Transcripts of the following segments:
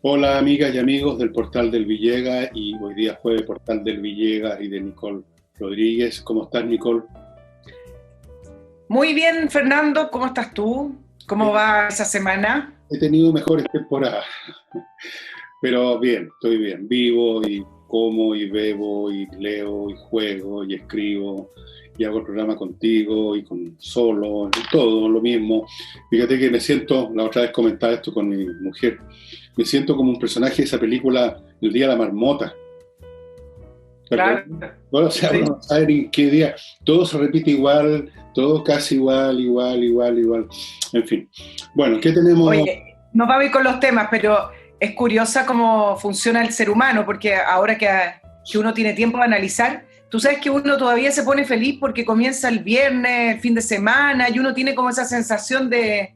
Hola amigas y amigos del Portal del Villega, y hoy día fue Portal del Villega y de Nicole Rodríguez. ¿Cómo estás, Nicole? Muy bien, Fernando, ¿cómo estás tú? ¿Cómo Bien. va esa semana? He tenido mejores temporadas, pero bien, estoy bien. Vivo y como y bebo y leo y juego y escribo y hago el programa contigo y con solo, todo lo mismo. Fíjate que me siento, la otra vez comentaba esto con mi mujer, me siento como un personaje de esa película El Día de la Marmota. ¿Te acuerdas? Claro, Bueno, o sea, uno sí. no sabe ni qué día, todo se repite igual, todo casi igual, igual, igual, igual. En fin. Bueno, ¿qué tenemos? Oye, no va a ir con los temas, pero es curiosa cómo funciona el ser humano, porque ahora que uno tiene tiempo de analizar, tú sabes que uno todavía se pone feliz porque comienza el viernes, el fin de semana, y uno tiene como esa sensación de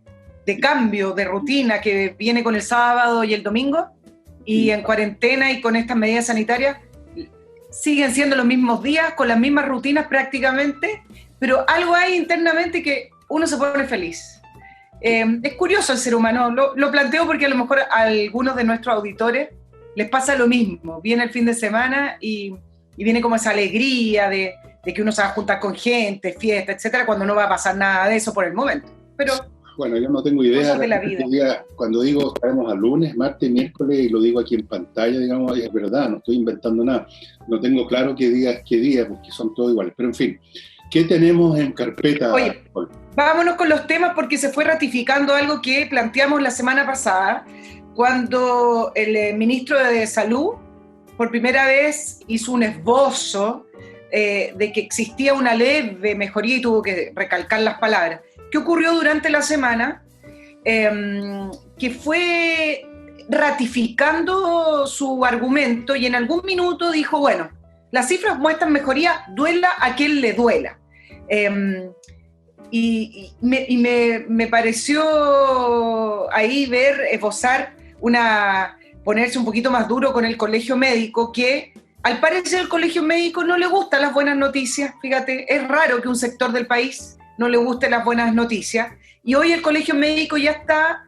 cambio, de rutina que viene con el sábado y el domingo, y en cuarentena y con estas medidas sanitarias siguen siendo los mismos días, con las mismas rutinas prácticamente, pero algo hay internamente que uno se pone feliz. Es curioso el ser humano, lo planteo porque a lo mejor a algunos de nuestros auditores les pasa lo mismo. Viene el fin de semana y viene como esa alegría de que uno se va a juntar con gente, fiesta, etcétera, cuando no va a pasar nada de eso por el momento. Pero Bueno, yo no tengo idea, cosas de la realmente vida. cuando digo estaremos a lunes, martes, miércoles, y lo digo aquí en pantalla, digamos, es verdad, no estoy inventando nada. No tengo claro qué día es qué día, porque son todos iguales. Pero en fin, ¿qué tenemos en carpeta, Oye, Nicole? vámonos con los temas porque se fue ratificando algo que planteamos la semana pasada, cuando el ministro de Salud por primera vez hizo un esbozo de que existía una leve mejoría y tuvo que recalcar las palabras. ¿Qué ocurrió durante la semana? Que fue ratificando su argumento y en algún minuto dijo, bueno, las cifras muestran mejoría, duela a quien le duela. Eh, me pareció ahí ver, esbozar ponerse un poquito más duro con el colegio médico, que al parecer el colegio médico no le gustan las buenas noticias. Fíjate, es raro que un sector del país no le gusten las buenas noticias, y hoy el colegio médico ya está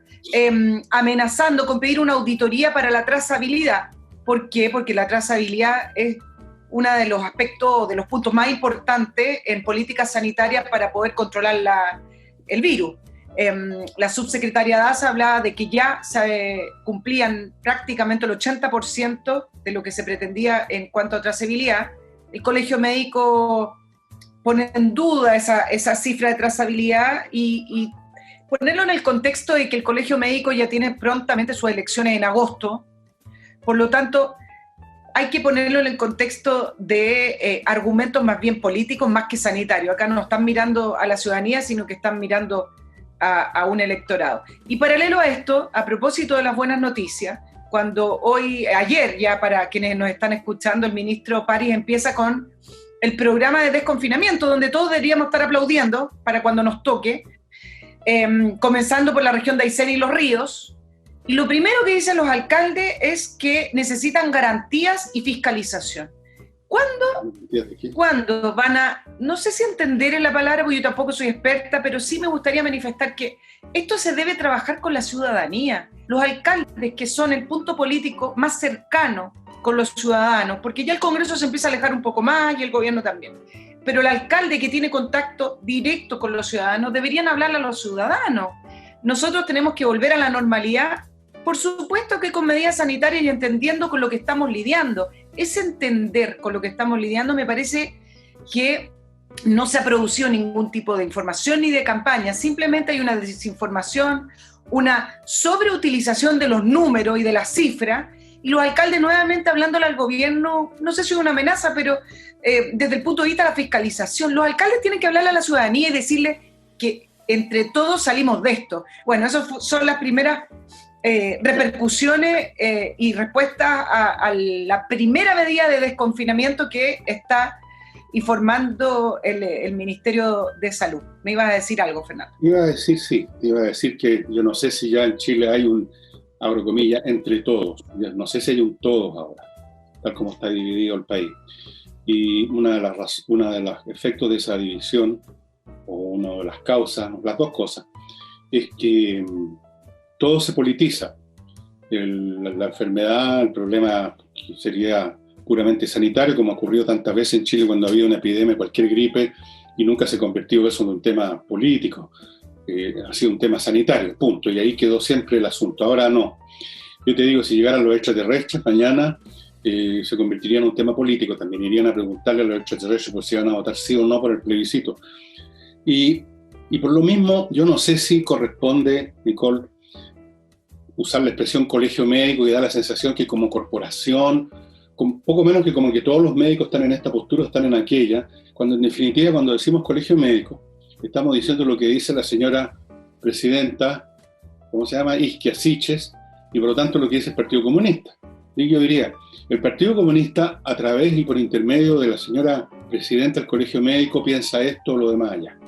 amenazando con pedir una auditoría para la trazabilidad. ¿Por qué? Porque la trazabilidad es uno de los aspectos, de los puntos más importantes en políticas sanitarias para poder controlar el virus. La subsecretaria Daza hablaba de que ya se cumplían prácticamente el 80% de lo que se pretendía en cuanto a trazabilidad. El colegio médico pone en duda esa cifra de trazabilidad y ponerlo en el contexto de que el colegio médico ya tiene prontamente sus elecciones en agosto. Por lo tanto, hay que ponerlo en el contexto de argumentos más bien políticos, más que sanitarios. Acá no están mirando a la ciudadanía, sino que están mirando a un electorado. Y paralelo a esto, a propósito de las buenas noticias, cuando ayer ya para quienes nos están escuchando, el ministro París empieza con el programa de desconfinamiento, donde todos deberíamos estar aplaudiendo para cuando nos toque, comenzando por la región de Aysén y Los Ríos. Y lo primero que dicen los alcaldes es que necesitan garantías y fiscalización. ¿Cuándo van a, no sé si entender en la palabra, porque yo tampoco soy experta, pero sí me gustaría manifestar que esto se debe trabajar con la ciudadanía, los alcaldes que son el punto político más cercano con los ciudadanos, porque ya el Congreso se empieza a alejar un poco más y el gobierno también. Pero el alcalde que tiene contacto directo con los ciudadanos deberían hablarle a los ciudadanos. Nosotros tenemos que volver a la normalidad, por supuesto que con medidas sanitarias y entendiendo con lo que estamos lidiando. Ese entender con lo que estamos lidiando me parece que no se ha producido ningún tipo de información ni de campaña, simplemente hay una desinformación, una sobreutilización de los números y de las cifras, y los alcaldes nuevamente hablándole al gobierno, no sé si es una amenaza, pero desde el punto de vista de la fiscalización, los alcaldes tienen que hablarle a la ciudadanía y decirle que entre todos salimos de esto. Bueno, esas son las primeras repercusiones y respuestas a la primera medida de desconfinamiento que está informando el Ministerio de Salud. ¿Me ibas a decir algo, Fernando? Iba a decir, sí, iba a decir que yo no sé si ya en Chile hay un, abro comillas, entre todos. No sé si hay un todos ahora, tal como está dividido el país. Y una de los efectos de esa división, o una de las causas, las dos cosas, es que todo se politiza. la enfermedad, el problema sería puramente sanitario, como ha ocurrido tantas veces en Chile cuando había una epidemia, cualquier gripe, y nunca se convirtió eso en un tema político. Ha sido un tema sanitario, punto, y ahí quedó siempre el asunto. Ahora no. Yo te digo, si llegaran los extraterrestres mañana, se convertiría en un tema político, también irían a preguntarle a los extraterrestres por si iban a votar sí o no por el plebiscito. Y por lo mismo, yo no sé si corresponde, Nicole, usar la expresión colegio médico y dar la sensación que como corporación, con poco menos que como que todos los médicos están en esta postura, están en aquella, cuando en definitiva cuando decimos colegio médico, estamos diciendo lo que dice la señora presidenta, ¿cómo se llama? Isquia Siches, y por lo tanto lo que dice el Partido Comunista. Y yo diría, el Partido Comunista a través y por intermedio de la señora presidenta del colegio médico piensa esto o lo demás allá.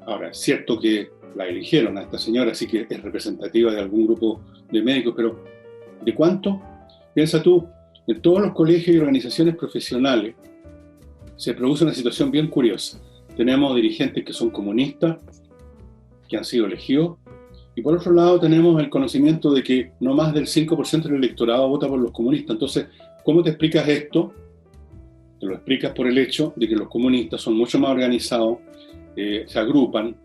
Ahora, es cierto que la eligieron a esta señora, así que es representativa de algún grupo de médicos, pero ¿de cuánto? Piensa tú, en todos los colegios y organizaciones profesionales se produce una situación bien curiosa. Tenemos dirigentes que son comunistas, que han sido elegidos, y por otro lado tenemos el conocimiento de que no más del 5% del electorado vota por los comunistas. Entonces, ¿cómo te explicas esto? Te lo explicas por el hecho de que los comunistas son mucho más organizados, se agrupan,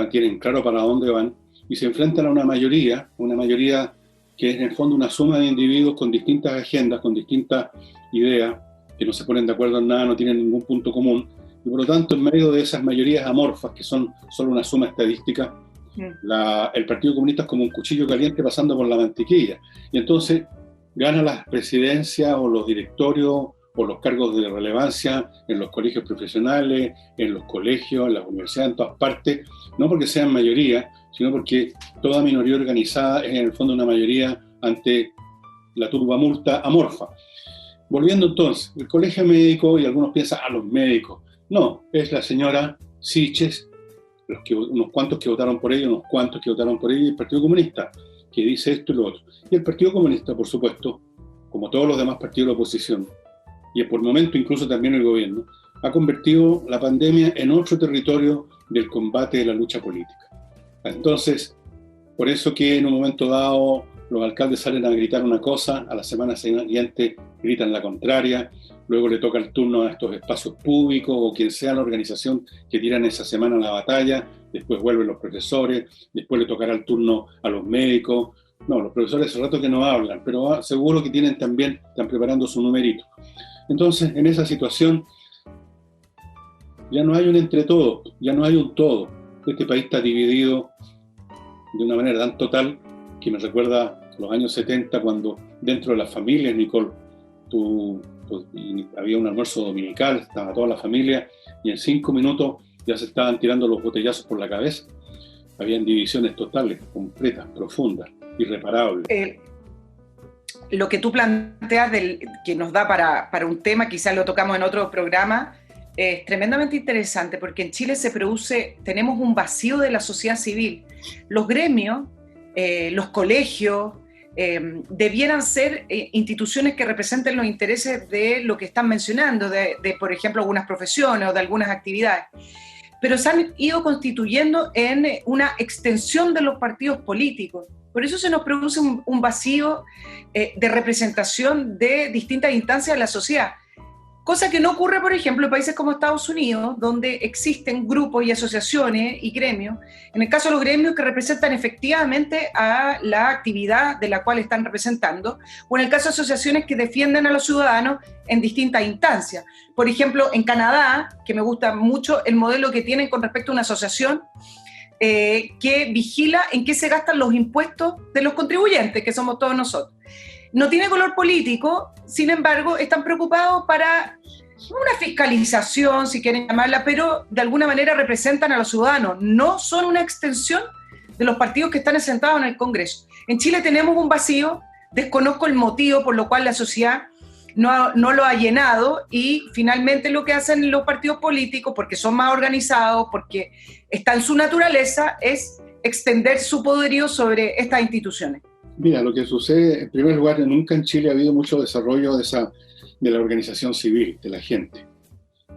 tienen claro para dónde van, y se enfrentan a una mayoría que es en el fondo una suma de individuos con distintas agendas, con distintas ideas, que no se ponen de acuerdo en nada, no tienen ningún punto común, y por lo tanto en medio de esas mayorías amorfas, que son solo una suma estadística, el Partido Comunista es como un cuchillo caliente pasando por la mantequilla, y entonces gana las presidencias o los directorios o los cargos de relevancia en los colegios profesionales, en los colegios, en las universidades, en todas partes, no porque sean mayoría, sino porque toda minoría organizada es en el fondo una mayoría ante la turbamulta amorfa. Volviendo entonces, el colegio médico, y algunos piensan, los médicos. No, es la señora Siches, unos cuantos que votaron por ella, y el Partido Comunista, que dice esto y lo otro. Y el Partido Comunista, por supuesto, como todos los demás partidos de la oposición, y por momento incluso también el gobierno, ha convertido la pandemia en otro territorio del combate de la lucha política. Entonces, por eso que en un momento dado los alcaldes salen a gritar una cosa, a la semana siguiente gritan la contraria, luego le toca el turno a estos espacios públicos o quien sea la organización que tiran esa semana la batalla, después vuelven los profesores, después le tocará el turno a los médicos. No, los profesores hace rato que no hablan, pero seguro que están preparando su numerito. Entonces, en esa situación, ya no hay un entre todos, ya no hay un todo. Este país está dividido de una manera tan total que me recuerda los años 70 cuando dentro de las familias, Nicole, había un almuerzo dominical, estaba toda la familia y en 5 minutos ya se estaban tirando los botellazos por la cabeza. Habían divisiones totales, completas, profundas, irreparables. Lo que tú planteas que nos da para un tema, quizás lo tocamos en otro programa, es tremendamente interesante porque en Chile tenemos un vacío de la sociedad civil. Los gremios, los colegios, debieran ser instituciones que representen los intereses de lo que están mencionando, de por ejemplo, algunas profesiones o de algunas actividades. Pero se han ido constituyendo en una extensión de los partidos políticos. Por eso se nos produce un vacío de representación de distintas instancias de la sociedad. Cosa que no ocurre, por ejemplo, en países como Estados Unidos, donde existen grupos y asociaciones y gremios, en el caso de los gremios que representan efectivamente a la actividad de la cual están representando, o en el caso de asociaciones que defienden a los ciudadanos en distintas instancias. Por ejemplo, en Canadá, que me gusta mucho el modelo que tienen con respecto a una asociación que vigila en qué se gastan los impuestos de los contribuyentes, que somos todos nosotros. No tiene color político, sin embargo, están preocupados para una fiscalización, si quieren llamarla, pero de alguna manera representan a los ciudadanos, no son una extensión de los partidos que están sentados en el Congreso. En Chile tenemos un vacío, desconozco el motivo por lo cual la sociedad no lo ha llenado y finalmente lo que hacen los partidos políticos, porque son más organizados, porque está en su naturaleza, es extender su poderío sobre estas instituciones. Mira, lo que sucede, en primer lugar, nunca en Chile ha habido mucho desarrollo de la organización civil, de la gente.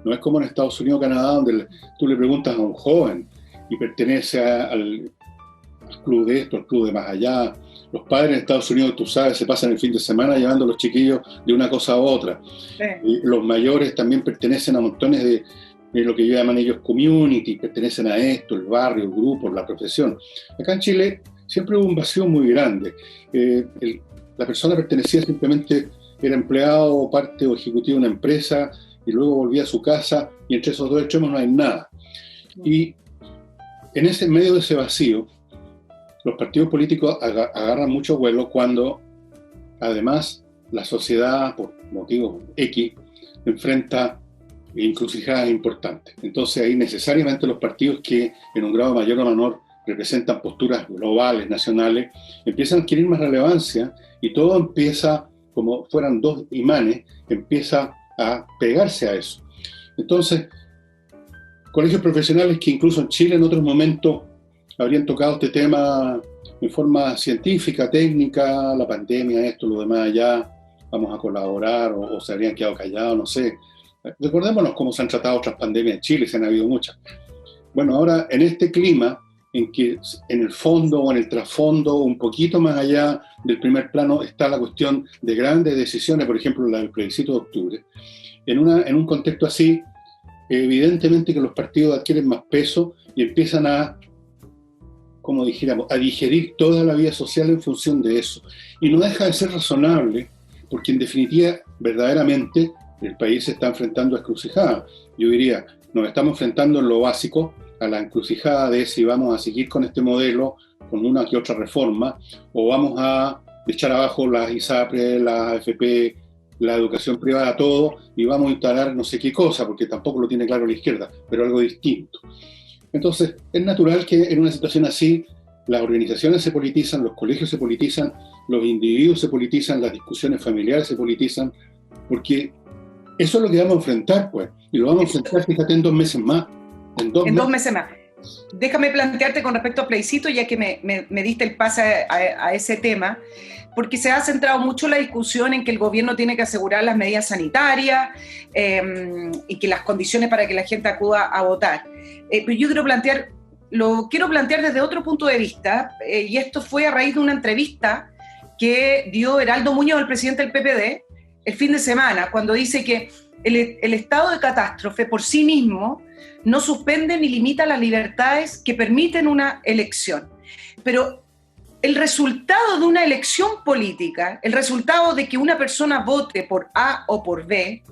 No es como en Estados Unidos o Canadá, donde tú le preguntas a un joven y pertenece a al club de esto, al club de más allá. Los padres en Estados Unidos, tú sabes, se pasan el fin de semana llevando a los chiquillos de una cosa a otra. Sí. Y los mayores también pertenecen a montones de lo que llaman ellos community, pertenecen a esto, el barrio, el grupo, la profesión. Acá en Chile siempre hubo un vacío muy grande. La persona pertenecía simplemente, era empleado o parte o ejecutivo de una empresa y luego volvía a su casa y entre esos dos extremos no hay nada. Y en ese medio de ese vacío, los partidos políticos agarran mucho vuelo cuando, además, la sociedad, por motivos X, enfrenta encrucijadas importantes. Entonces, ahí necesariamente los partidos que, en un grado mayor o menor, representan posturas globales, nacionales, empiezan a adquirir más relevancia y todo empieza, como fueran dos imanes, empieza a pegarse a eso. Entonces, colegios profesionales que incluso en Chile en otros momentos habrían tocado este tema en forma científica, técnica, la pandemia, esto, lo demás, ya vamos a colaborar o se habrían quedado callados, no sé. Recordémonos cómo se han tratado otras pandemias en Chile, se han habido muchas. Bueno, ahora en este clima, en que en el fondo o en el trasfondo, un poquito más allá del primer plano, está la cuestión de grandes decisiones, por ejemplo, la del plebiscito de octubre. En un contexto así, evidentemente que los partidos adquieren más peso y empiezan a, como dijéramos, a digerir toda la vida social en función de eso. Y no deja de ser razonable, porque en definitiva, verdaderamente, el país se está enfrentando a encrucijadas. Yo diría, nos estamos enfrentando en lo básico a la encrucijada de si vamos a seguir con este modelo, con una que otra reforma, o vamos a echar abajo las ISAPRE, las AFP, la educación privada, todo, y vamos a instalar no sé qué cosa, porque tampoco lo tiene claro la izquierda, pero algo distinto. Entonces, es natural que en una situación así, las organizaciones se politizan, los colegios se politizan, los individuos se politizan, las discusiones familiares se politizan, porque eso es lo que vamos a enfrentar, pues, y lo vamos a enfrentar, fíjate, en 2 meses más. En 2 meses más. Déjame plantearte con respecto al plebiscito, ya que me diste el pase a ese tema, porque se ha centrado mucho la discusión en que el gobierno tiene que asegurar las medidas sanitarias y que las condiciones para que la gente acuda a votar. Pero yo lo quiero plantear desde otro punto de vista, y esto fue a raíz de una entrevista que dio Heraldo Muñoz, el presidente del PPD, el fin de semana, cuando dice que el estado de catástrofe por sí mismo no suspende ni limita las libertades que permiten una elección. Pero el resultado de una elección política, el resultado de que una persona vote por A o por B,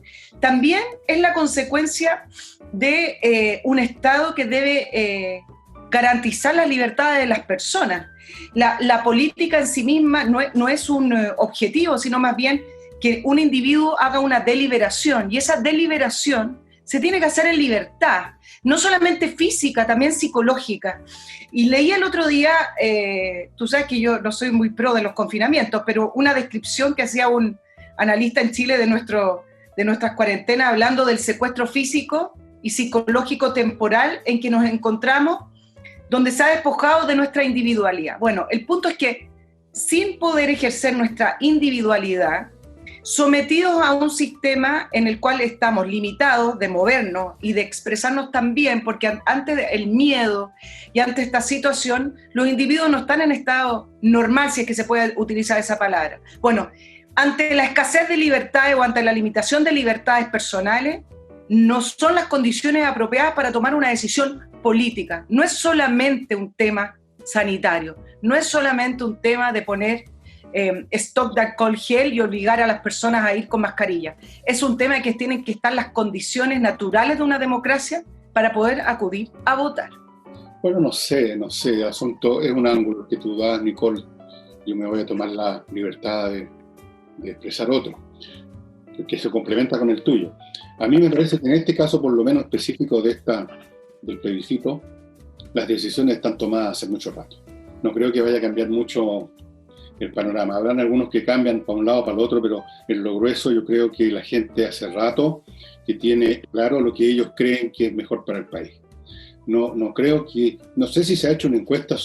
también es la consecuencia de un Estado que debe garantizar las libertades de las personas. La política en sí misma no es un objetivo, sino más bien que un individuo haga una deliberación, y esa deliberación se tiene que hacer en libertad, no solamente física, también psicológica. Y leí el otro día, tú sabes que yo no soy muy pro de los confinamientos, pero una descripción que hacía un analista en Chile de nuestras cuarentenas, hablando del secuestro físico y psicológico temporal en que nos encontramos, donde se ha despojado de nuestra individualidad. Bueno, el punto es que sin poder ejercer nuestra individualidad, sometidos a un sistema en el cual estamos limitados de movernos y de expresarnos también, porque ante el miedo y ante esta situación, los individuos no están en estado normal, si es que se puede utilizar esa palabra. Bueno, ante la escasez de libertades o ante la limitación de libertades personales, no son las condiciones apropiadas para tomar una decisión política. No es solamente un tema sanitario, no es solamente un tema de poner stock de alcohol gel y obligar a las personas a ir con mascarilla. Es un tema que tienen que estar las condiciones naturales de una democracia para poder acudir a votar. Bueno, no sé, asunto, es un ángulo que tú das, Nicole. Yo me voy a tomar la libertad de expresar otro, que se complementa con el tuyo. A mí me parece que en este caso, por lo menos específico del plebiscito, las decisiones están tomadas hace mucho rato. No creo que vaya a cambiar mucho el panorama. Habrán algunos que cambian para un lado o para el otro, pero en lo grueso yo creo que la gente hace rato que tiene claro lo que ellos creen que es mejor para el país. No sé si se ha hecho una encuesta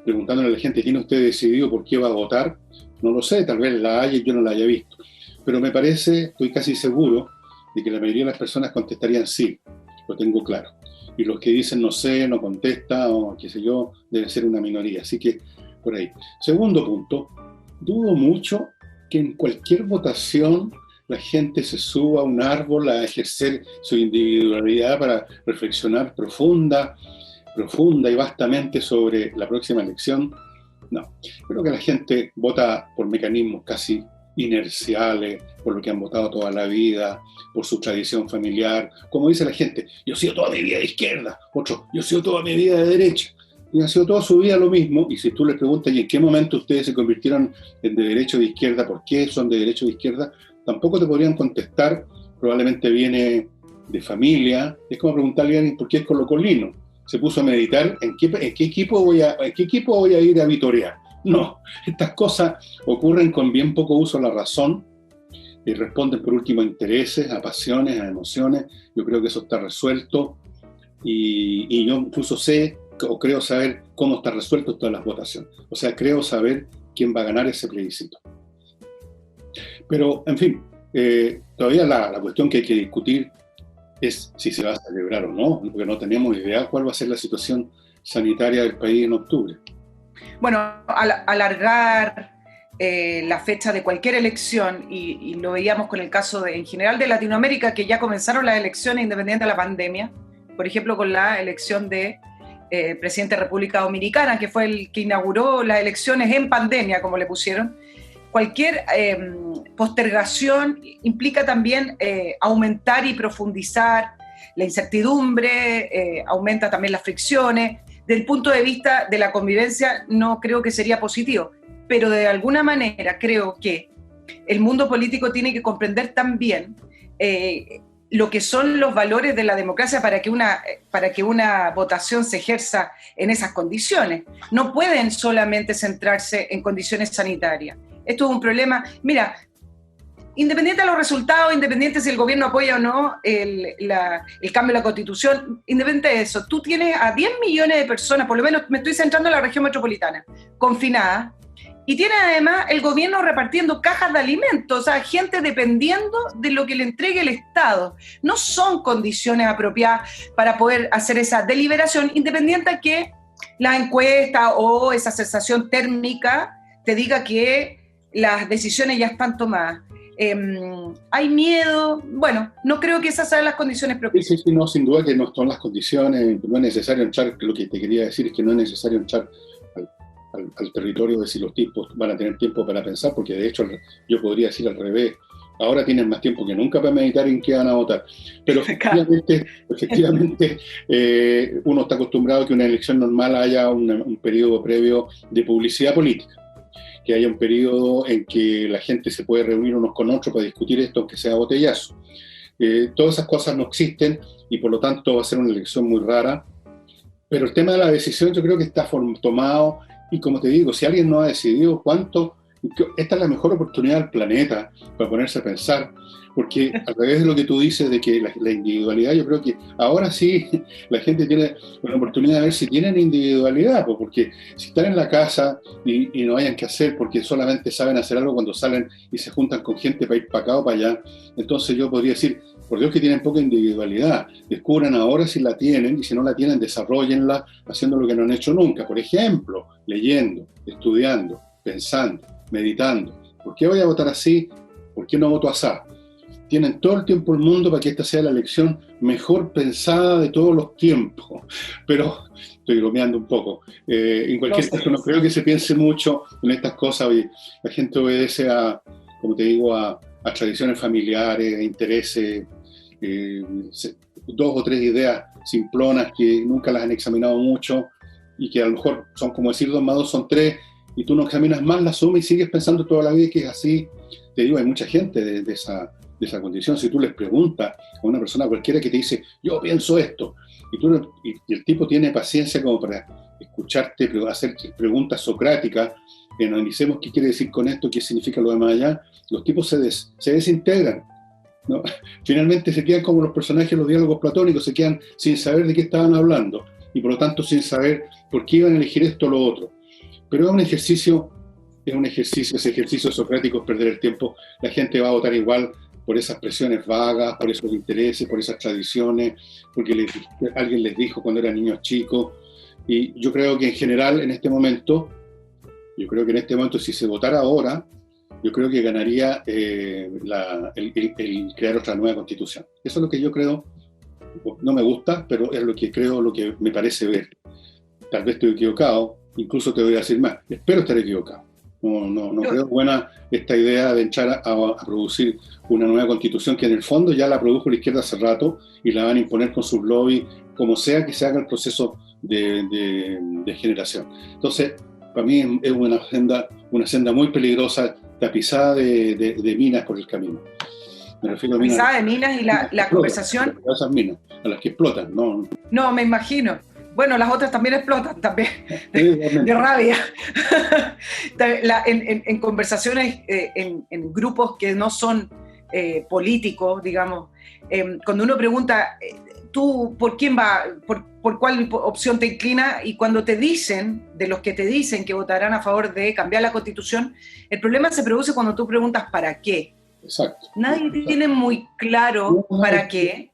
preguntándole a la gente, ¿tiene usted decidido por qué va a votar? No lo sé, tal vez la haya y yo no la haya visto. Pero me parece, estoy casi seguro, de que la mayoría de las personas contestarían sí, lo tengo claro. y los que dicen no sé, no contesta, o qué sé yo, debe ser una minoría. Así que, por ahí. Segundo punto, dudo mucho que en cualquier votación la gente se suba a un árbol a ejercer su individualidad para reflexionar profunda y vastamente sobre la próxima elección. No, creo que la gente vota por mecanismos casi inerciales, por lo que han votado toda la vida, por su tradición familiar. Como dice la gente, yo he sido toda mi vida de izquierda, otro, yo he sido toda mi vida de derecha. Y ha sido toda su vida lo mismo, y si tú les preguntas, ¿y en qué momento ustedes se convirtieron de derecha o de izquierda? ¿Por qué son de derecha o de izquierda? Tampoco te podrían contestar, probablemente viene de familia. Es como preguntarle a alguien por qué es colocolino. Se puso a meditar en qué equipo voy a ir a vitorear. No, estas cosas ocurren con bien poco uso de la razón y responden por último a intereses, a pasiones, a emociones. Yo creo que eso está resuelto y yo incluso sé o creo saber cómo está resuelto todas las votaciones. O sea, creo saber quién va a ganar ese plebiscito. Pero, en fin, todavía la cuestión que hay que discutir es si se va a celebrar o no, porque no tenemos idea cuál va a ser la situación sanitaria del país en octubre. Bueno, alargar la fecha de cualquier elección, y lo veíamos con el caso en general de Latinoamérica, que ya comenzaron las elecciones independientes de la pandemia, por ejemplo, con la elección de presidente de República Dominicana, que fue el que inauguró las elecciones en pandemia, como le pusieron. Cualquier postergación implica también aumentar y profundizar la incertidumbre, aumenta también las fricciones. Desde el punto de vista de la convivencia no creo que sería positivo, pero de alguna manera creo que el mundo político tiene que comprender también lo que son los valores de la democracia para que una votación se ejerza en esas condiciones. No pueden solamente centrarse en condiciones sanitarias. Esto es un problema, mira, independiente de los resultados, independiente si el gobierno apoya o no el cambio de la Constitución, independiente de eso, tú tienes a 10 millones de personas, por lo menos me estoy centrando en la región metropolitana, confinadas, y tiene además el gobierno repartiendo cajas de alimentos, o sea, gente dependiendo de lo que le entregue el Estado. No son condiciones apropiadas para poder hacer esa deliberación, independiente de que la encuesta o esa sensación térmica te diga que las decisiones ya están tomadas. Hay miedo, bueno, no creo que esas sean las condiciones propicias. Sí, no, sin duda que no son las condiciones, no es necesario entrar, lo que te quería decir es que no es necesario entrar al territorio de si los tipos van a tener tiempo para pensar, porque de hecho yo podría decir al revés, ahora tienen más tiempo que nunca para meditar en qué van a votar. Pero efectivamente uno está acostumbrado a que una elección normal haya un periodo previo de publicidad política, que haya un periodo en que la gente se puede reunir unos con otros para discutir esto, aunque sea botellazo. Todas esas cosas no existen y por lo tanto va a ser una elección muy rara. Pero el tema de la decisión yo creo que está tomado y como te digo, si alguien no ha decidido esta es la mejor oportunidad del planeta para ponerse a pensar, porque a través de lo que tú dices de que la individualidad, yo creo que ahora sí la gente tiene una oportunidad de ver si tienen individualidad, porque si están en la casa y no hayan que hacer porque solamente saben hacer algo cuando salen y se juntan con gente para ir para acá o para allá, entonces yo podría decir, por Dios que tienen poca individualidad, descubran ahora si la tienen y si no la tienen, desarrollenla haciendo lo que no han hecho nunca, por ejemplo, leyendo, estudiando, pensando, meditando. ¿Por qué voy a votar así? ¿Por qué no voto así? Tienen todo el tiempo el mundo para que esta sea la elección mejor pensada de todos los tiempos. Pero estoy bromeando un poco. En cualquier caso, no creo que se piense mucho en estas cosas. La gente obedece como te digo, a tradiciones familiares, intereses, 2 o 3 ideas simplonas que nunca las han examinado mucho y que a lo mejor son como decir 2 más 2 son 3 y tú no examinas más la suma y sigues pensando toda la vida que es así. Te digo, hay mucha gente de esa condición. Si tú les preguntas a una persona cualquiera que te dice, yo pienso esto, y el tipo tiene paciencia como para escucharte, hacer preguntas socráticas, analicemos qué quiere decir con esto, qué significa lo demás allá, los tipos se desintegran, ¿no? Finalmente se quedan como los personajes de los diálogos platónicos, se quedan sin saber de qué estaban hablando, y por lo tanto sin saber por qué iban a elegir esto o lo otro. Pero ese ejercicio socrático es perder el tiempo. La gente va a votar igual por esas presiones vagas, por esos intereses, por esas tradiciones, porque alguien les dijo cuando eran niños chicos. Y yo creo que en general, en este momento, si se votara ahora, yo creo que ganaría el crear otra nueva constitución. Eso es lo que yo creo. No me gusta, pero es lo que creo, lo que me parece ver. Tal vez estoy equivocado, incluso te voy a decir más. Espero estar equivocado. No creo buena esta idea de echar a producir una nueva constitución que en el fondo ya la produjo la izquierda hace rato y la van a imponer con sus lobbies, como sea que se haga el proceso de generación. Entonces, para mí es una senda muy peligrosa, tapizada de minas por el camino. Me refiero a minas. Tapizada de minas y la conversación. A esas minas, a las que explotan, ¿no? No, me imagino. Bueno, las otras también explotan, también, de rabia. En conversaciones, en grupos que no son políticos, digamos, cuando uno pregunta, ¿tú por quién va, por cuál opción te inclina? Y cuando te dicen, de los que te dicen que votarán a favor de cambiar la Constitución, el problema se produce cuando tú preguntas ¿para qué? Exacto. Nadie tiene muy claro para qué.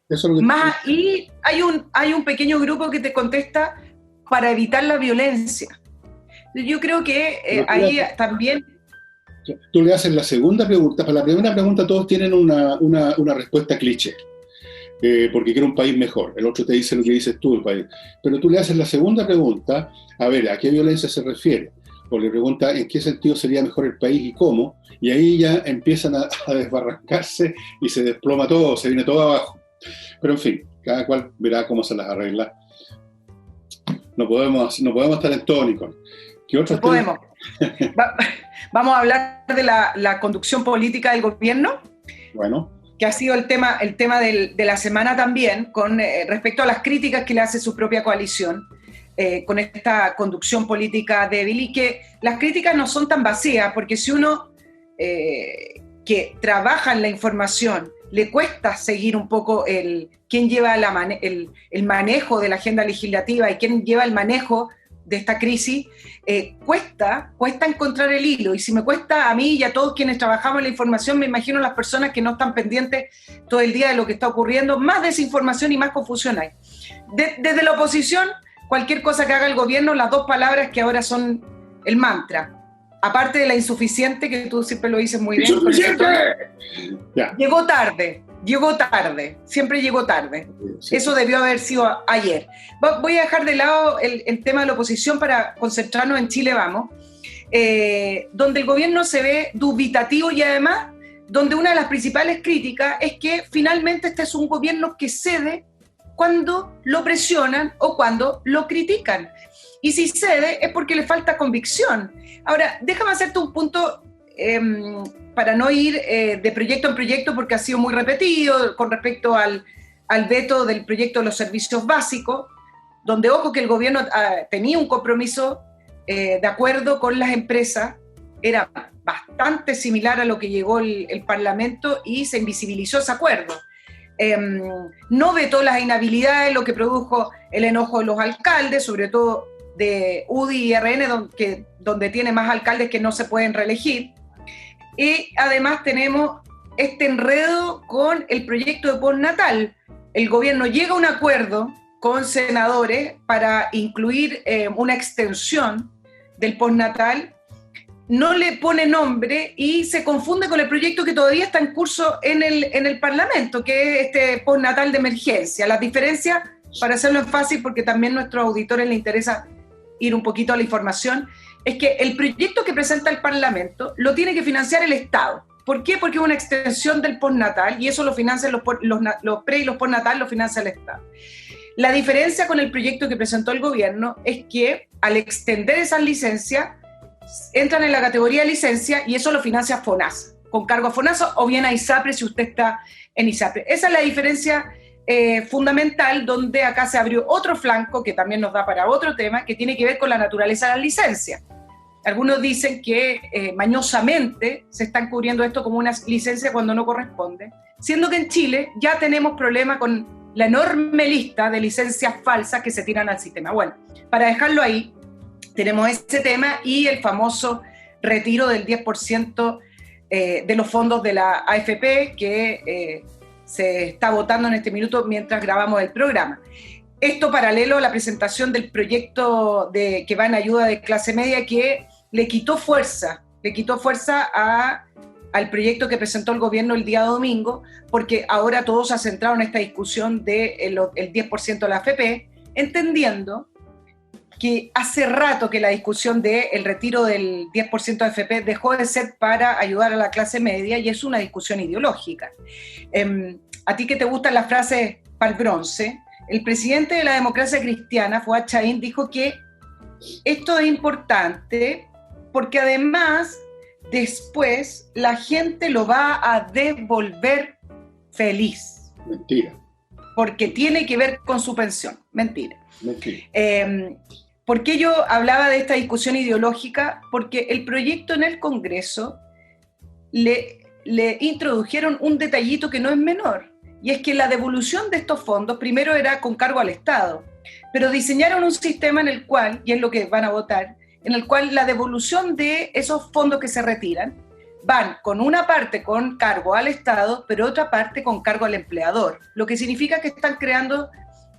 Y hay un pequeño grupo que te contesta para evitar la violencia. Yo creo que ahí también... Tú le haces la segunda pregunta. Para la primera pregunta todos tienen una respuesta cliché, porque quiere un país mejor. El otro te dice lo que dices tú, el país. Pero tú le haces la segunda pregunta, a ver, ¿a qué violencia se refiere? O le pregunta en qué sentido sería mejor el país y cómo, y ahí ya empiezan a desbarrancarse y se desploma todo, se viene todo abajo. Pero en fin, cada cual verá cómo se las arregla. No podemos estar en todo, Nicole. ¿Qué otros podemos? Vamos a hablar de la conducción política del gobierno. Bueno. Que ha sido el tema de la semana también, con respecto a las críticas que le hace su propia coalición. Con esta conducción política débil, y que las críticas no son tan vacías, porque si uno que trabaja en la información le cuesta seguir un poco quién lleva el manejo de la agenda legislativa y quién lleva el manejo de esta crisis, cuesta encontrar el hilo. Y si me cuesta a mí y a todos quienes trabajamos en la información, me imagino las personas que no están pendientes todo el día de lo que está ocurriendo, más desinformación y más confusión hay. Desde la oposición, cualquier cosa que haga el gobierno, las dos palabras que ahora son el mantra, aparte de la insuficiente, que tú siempre lo dices muy bien. ¡Insuficiente! Llegó tarde, siempre llegó tarde. Sí. Eso debió haber sido ayer. Voy a dejar de lado el tema de la oposición para concentrarnos en Chile Vamos, donde el gobierno se ve dubitativo y además donde una de las principales críticas es que finalmente este es un gobierno que cede cuando lo presionan o cuando lo critican. Y si cede es porque le falta convicción. Ahora, déjame hacerte un punto para no ir de proyecto en proyecto, porque ha sido muy repetido con respecto al veto del proyecto de los servicios básicos, donde, ojo, que el gobierno tenía un compromiso de acuerdo con las empresas, era bastante similar a lo que llegó el Parlamento y se invisibilizó ese acuerdo. No vetó las inhabilidades, lo que produjo el enojo de los alcaldes, sobre todo de UDI y RN, donde tiene más alcaldes que no se pueden reelegir. Y además tenemos este enredo con el proyecto de postnatal. El gobierno llega a un acuerdo con senadores para incluir una extensión del postnatal, no le pone nombre y se confunde con el proyecto que todavía está en curso en el Parlamento, que es este postnatal de emergencia. Las diferencias, para hacerlo en fácil, porque también a nuestros auditores les interesa ir un poquito a la información, es que el proyecto que presenta el Parlamento lo tiene que financiar el Estado. ¿Por qué? Porque es una extensión del postnatal y eso lo financian los pre y los postnatal, lo financia el Estado. La diferencia con el proyecto que presentó el gobierno es que al extender esas licencias entran en la categoría de licencia y eso lo financia FONASA, con cargo a FONASA o bien a ISAPRE si usted está en ISAPRE. Esa es la diferencia fundamental, donde acá se abrió otro flanco que también nos da para otro tema, que tiene que ver con la naturaleza de las licencias. Algunos dicen que mañosamente se están cubriendo esto como una licencia cuando no corresponde, siendo que en Chile ya tenemos problemas con la enorme lista de licencias falsas que se tiran al sistema. Bueno, para dejarlo ahí, tenemos ese tema y el famoso retiro del 10% de los fondos de la AFP que se está votando en este minuto mientras grabamos el programa. Esto paralelo a la presentación del proyecto que va en ayuda de clase media, que le quitó fuerza al proyecto que presentó el gobierno el día domingo, porque ahora todo se ha centrado en esta discusión del 10% de la AFP, entendiendo que hace rato que la discusión del retiro del 10% de AFP dejó de ser para ayudar a la clase media y es una discusión ideológica. A ti que te gustan las frases pal bronce, el presidente de la Democracia Cristiana, Fuad Chaín, dijo que esto es importante porque además después la gente lo va a devolver feliz. Mentira. Porque tiene que ver con su pensión. Mentira. Mentira. ¿Por qué yo hablaba de esta discusión ideológica? Porque el proyecto en el Congreso le introdujeron un detallito que no es menor, y es que la devolución de estos fondos primero era con cargo al Estado, pero diseñaron un sistema en el cual, y es lo que van a votar, en el cual la devolución de esos fondos que se retiran van con una parte con cargo al Estado, pero otra parte con cargo al empleador, lo que significa que están creando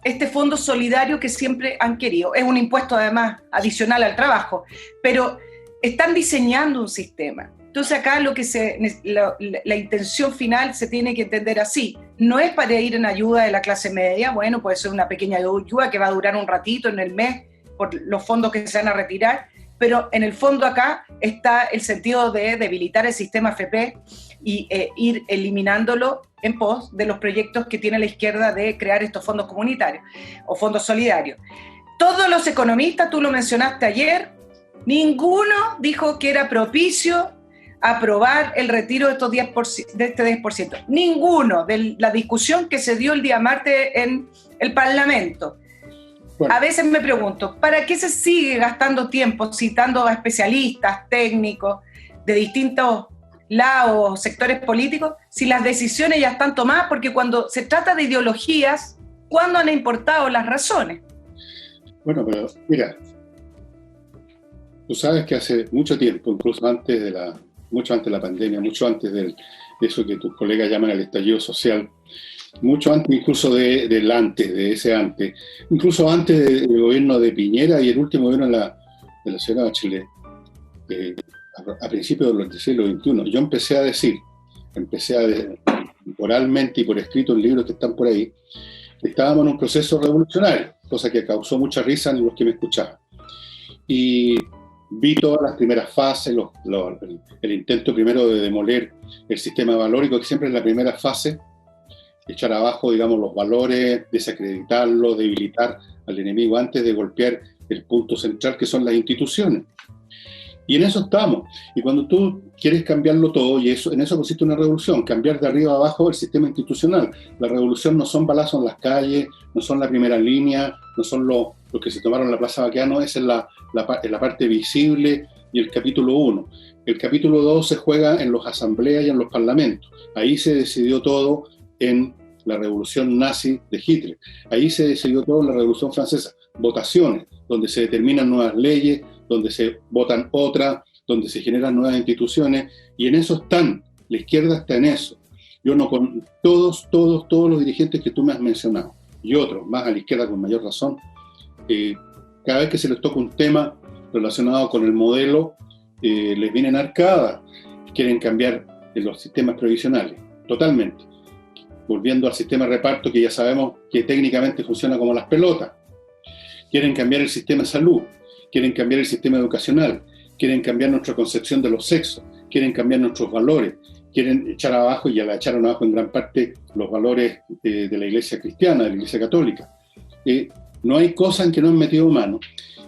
este fondo solidario que siempre han querido. Es un impuesto además adicional al trabajo, pero están diseñando un sistema. Entonces acá la intención final se tiene que entender así. No es para ir en ayuda de la clase media, bueno, puede ser una pequeña ayuda que va a durar un ratito en el mes por los fondos que se van a retirar, pero en el fondo acá está el sentido de debilitar el sistema AFP y ir eliminándolo en pos de los proyectos que tiene la izquierda de crear estos fondos comunitarios o fondos solidarios. Todos los economistas, tú lo mencionaste ayer, ninguno dijo que era propicio aprobar el retiro de este 10%. Ninguno, de la discusión que se dio el día martes en el Parlamento. Bueno. A veces me pregunto, ¿para qué se sigue gastando tiempo citando a especialistas, técnicos de distintos lados, sectores políticos, si las decisiones ya están tomadas? Porque cuando se trata de ideologías, ¿cuándo han importado las razones? Bueno, pero mira, tú sabes que hace mucho tiempo, incluso mucho antes de la pandemia, mucho antes de eso que tus colegas llaman el estallido social, mucho antes incluso de ese antes, incluso antes del gobierno de Piñera y el último gobierno de la señora Bachelet, a principios del siglo XXI, yo empecé oralmente y por escrito en libros que están por ahí, que estábamos en un proceso revolucionario, cosa que causó mucha risa en los que me escuchaban. Y vi todas las primeras fases, el intento primero de demoler el sistema valórico, que siempre es la primera fase, echar abajo, digamos, los valores, desacreditarlo, debilitar al enemigo antes de golpear el punto central que son las instituciones. Y en eso estamos. Y cuando tú quieres cambiarlo todo, y en eso consiste una revolución, cambiar de arriba a abajo el sistema institucional. La revolución no son balazos en las calles, no son la primera línea, no son los que se tomaron en la Plaza Baqueano, esa es la parte visible y el capítulo 1. El capítulo 2 se juega en las asambleas y en los parlamentos. Ahí se decidió todo en la revolución nazi de Hitler. Ahí se decidió todo en la revolución francesa. Votaciones, donde se determinan nuevas leyes, donde se votan otras, donde se generan nuevas instituciones, y en eso están, la izquierda está en eso. Yo no con todos los dirigentes que tú me has mencionado, y otros, más a la izquierda con mayor razón, cada vez que se les toca un tema relacionado con el modelo, les vienen arcadas, quieren cambiar los sistemas previsionales, totalmente. Volviendo al sistema de reparto que ya sabemos que técnicamente funciona como las pelotas. Quieren cambiar el sistema de salud, quieren cambiar el sistema educacional, quieren cambiar nuestra concepción de los sexos, quieren cambiar nuestros valores, quieren echar abajo, y ya la echaron abajo en gran parte, los valores de la Iglesia cristiana, de la Iglesia católica. No hay cosa en que no han metido mano.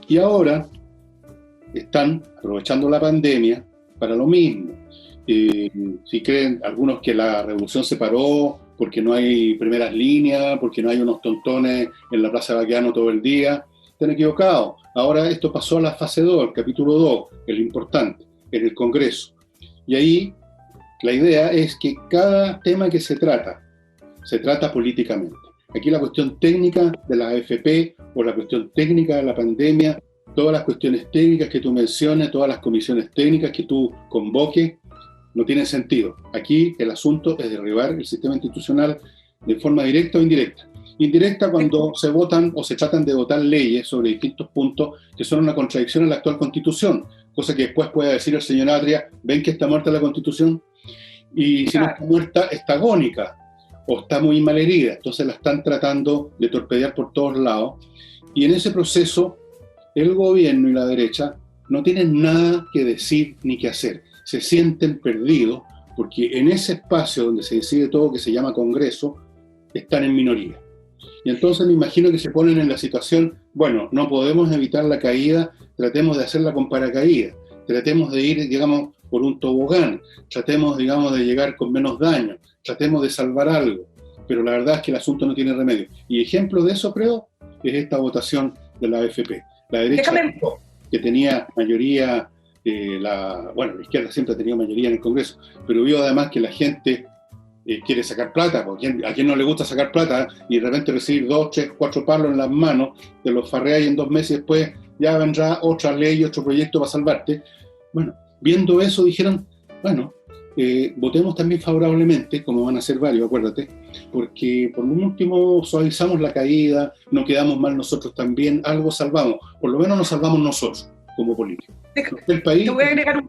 Y ahora están aprovechando la pandemia para lo mismo. Si creen algunos que la revolución se paró porque no hay primeras líneas, porque no hay unos tontones en la Plaza Baqueano todo el día, están equivocados. Ahora esto pasó a la fase 2, el capítulo 2, el importante, en el Congreso. Y ahí la idea es que cada tema que se trata políticamente. Aquí la cuestión técnica de la AFP o la cuestión técnica de la pandemia, todas las cuestiones técnicas que tú menciones, todas las comisiones técnicas que tú convoques, no tiene sentido. Aquí el asunto es derribar el sistema institucional de forma directa o indirecta. Indirecta cuando se votan o se tratan de votar leyes sobre distintos puntos que son una contradicción en la actual Constitución, cosa que después pueda decir el señor Atria, ¿ven que está muerta la Constitución? Y si no está muerta, está agónica o está muy mal herida, entonces la están tratando de torpedear por todos lados. Y en ese proceso, el gobierno y la derecha no tienen nada que decir ni que hacer. Se sienten perdidos porque en ese espacio donde se decide todo, que se llama Congreso, están en minoría. Y entonces me imagino que se ponen en la situación, bueno, no podemos evitar la caída, tratemos de hacerla con paracaídas, tratemos de ir, digamos, por un tobogán, tratemos, digamos, de llegar con menos daño, tratemos de salvar algo. Pero la verdad es que el asunto no tiene remedio. Y ejemplo de eso, creo, es esta votación de la AFP. La derecha, que tenía mayoría, la izquierda siempre ha tenido mayoría en el Congreso, pero vio además que la gente quiere sacar plata, porque a quien no le gusta sacar plata y de repente recibir 2, 3, 4 palos en las manos, te los farreáis en 2 meses y después ya vendrá otra ley, otro proyecto para salvarte. Bueno, viendo eso dijeron, bueno, votemos también favorablemente, como van a ser varios, acuérdate, porque por un último suavizamos la caída, no quedamos mal nosotros también, algo salvamos, por lo menos nos salvamos nosotros como políticos. El país, te voy a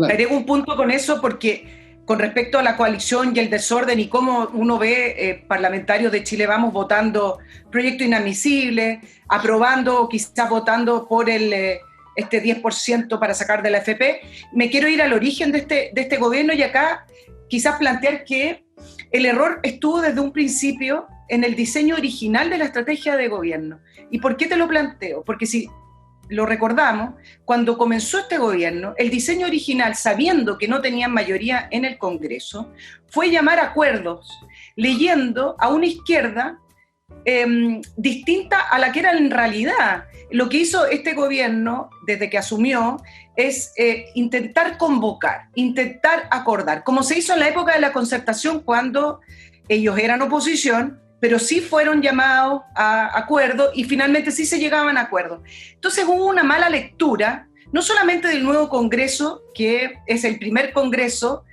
agrego un punto con eso, porque con respecto a la coalición y el desorden y cómo uno ve parlamentarios de Chile Vamos votando proyectos inadmisibles, aprobando o quizás votando por este 10% para sacar de la AFP, me quiero ir al origen de este gobierno y acá quizás plantear que el error estuvo desde un principio en el diseño original de la estrategia de gobierno. ¿Y por qué te lo planteo? Porque si lo recordamos, cuando comenzó este gobierno, el diseño original, sabiendo que no tenían mayoría en el Congreso, fue llamar a acuerdos, leyendo a una izquierda distinta a la que era en realidad. Lo que hizo este gobierno, desde que asumió, es intentar convocar, intentar acordar, como se hizo en la época de la concertación, cuando ellos eran oposición, pero sí fueron llamados a acuerdo y finalmente sí se llegaban a acuerdo. Entonces hubo una mala lectura, no solamente del nuevo Congreso, que es el primer Congreso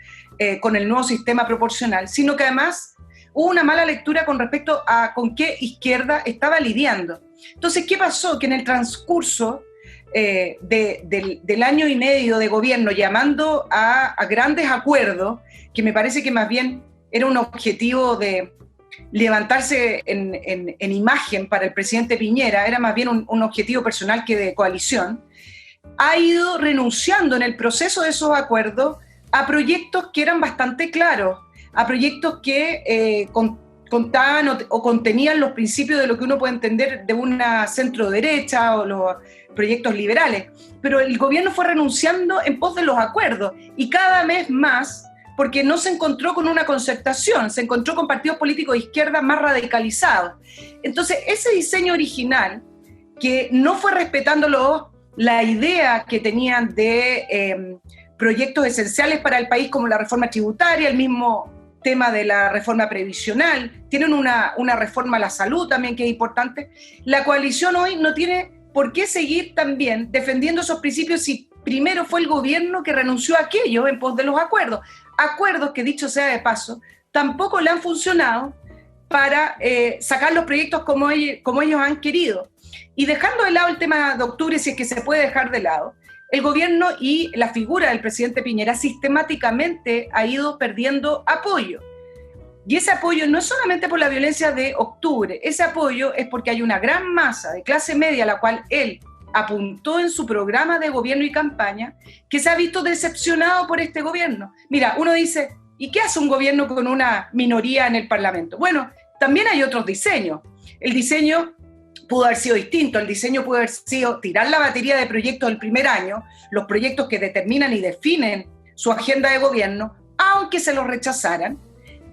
con el nuevo sistema proporcional, sino que además hubo una mala lectura con respecto a con qué izquierda estaba lidiando. Entonces, ¿qué pasó? Que en el transcurso del año y medio de gobierno, llamando a grandes acuerdos, que me parece que más bien era un objetivo de levantarse en imagen para el presidente Piñera, era más bien un objetivo personal que de coalición, ha ido renunciando en el proceso de esos acuerdos a proyectos que eran bastante claros, a proyectos que contaban o contenían los principios de lo que uno puede entender de una centro-derecha o los proyectos liberales. Pero el gobierno fue renunciando en pos de los acuerdos y cada vez más, porque no se encontró con una concertación, se encontró con partidos políticos de izquierda más radicalizados. Entonces, ese diseño original, que no fue respetando la idea que tenían de proyectos esenciales para el país, como la reforma tributaria, el mismo tema de la reforma previsional, tienen una reforma a la salud también que es importante. La coalición hoy no tiene por qué seguir también defendiendo esos principios si primero fue el gobierno que renunció a aquello en pos de los acuerdos. Acuerdos que, dicho sea de paso, tampoco le han funcionado para sacar los proyectos como ellos han querido. Y dejando de lado el tema de octubre, si es que se puede dejar de lado, el gobierno y la figura del presidente Piñera sistemáticamente ha ido perdiendo apoyo. Y ese apoyo no es solamente por la violencia de octubre, ese apoyo es porque hay una gran masa de clase media a la cual él apuntó en su programa de gobierno y campaña, que se ha visto decepcionado por este gobierno. Mira, uno dice, ¿y qué hace un gobierno con una minoría en el Parlamento? Bueno, también hay otros diseños. El diseño pudo haber sido distinto, el diseño pudo haber sido tirar la batería de proyectos del primer año, los proyectos que determinan y definen su agenda de gobierno, aunque se los rechazaran,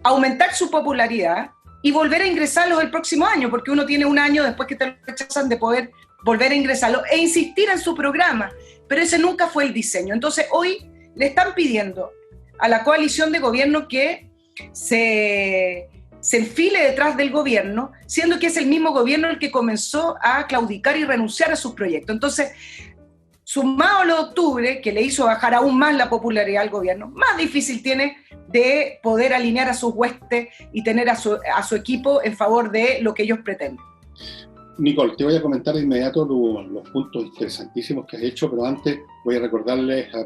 aumentar su popularidad y volver a ingresarlos el próximo año, porque uno tiene un año después que te lo rechazan de poder volver a ingresarlo e insistir en su programa, pero ese nunca fue el diseño. Entonces hoy le están pidiendo a la coalición de gobierno que se enfile detrás del gobierno, siendo que es el mismo gobierno el que comenzó a claudicar y renunciar a sus proyectos. Entonces, sumado a lo de octubre, que le hizo bajar aún más la popularidad al gobierno, más difícil tiene de poder alinear a sus huestes y tener a su equipo en favor de lo que ellos pretenden. Nicole, te voy a comentar de inmediato los puntos interesantísimos que has hecho, pero antes voy a recordarles a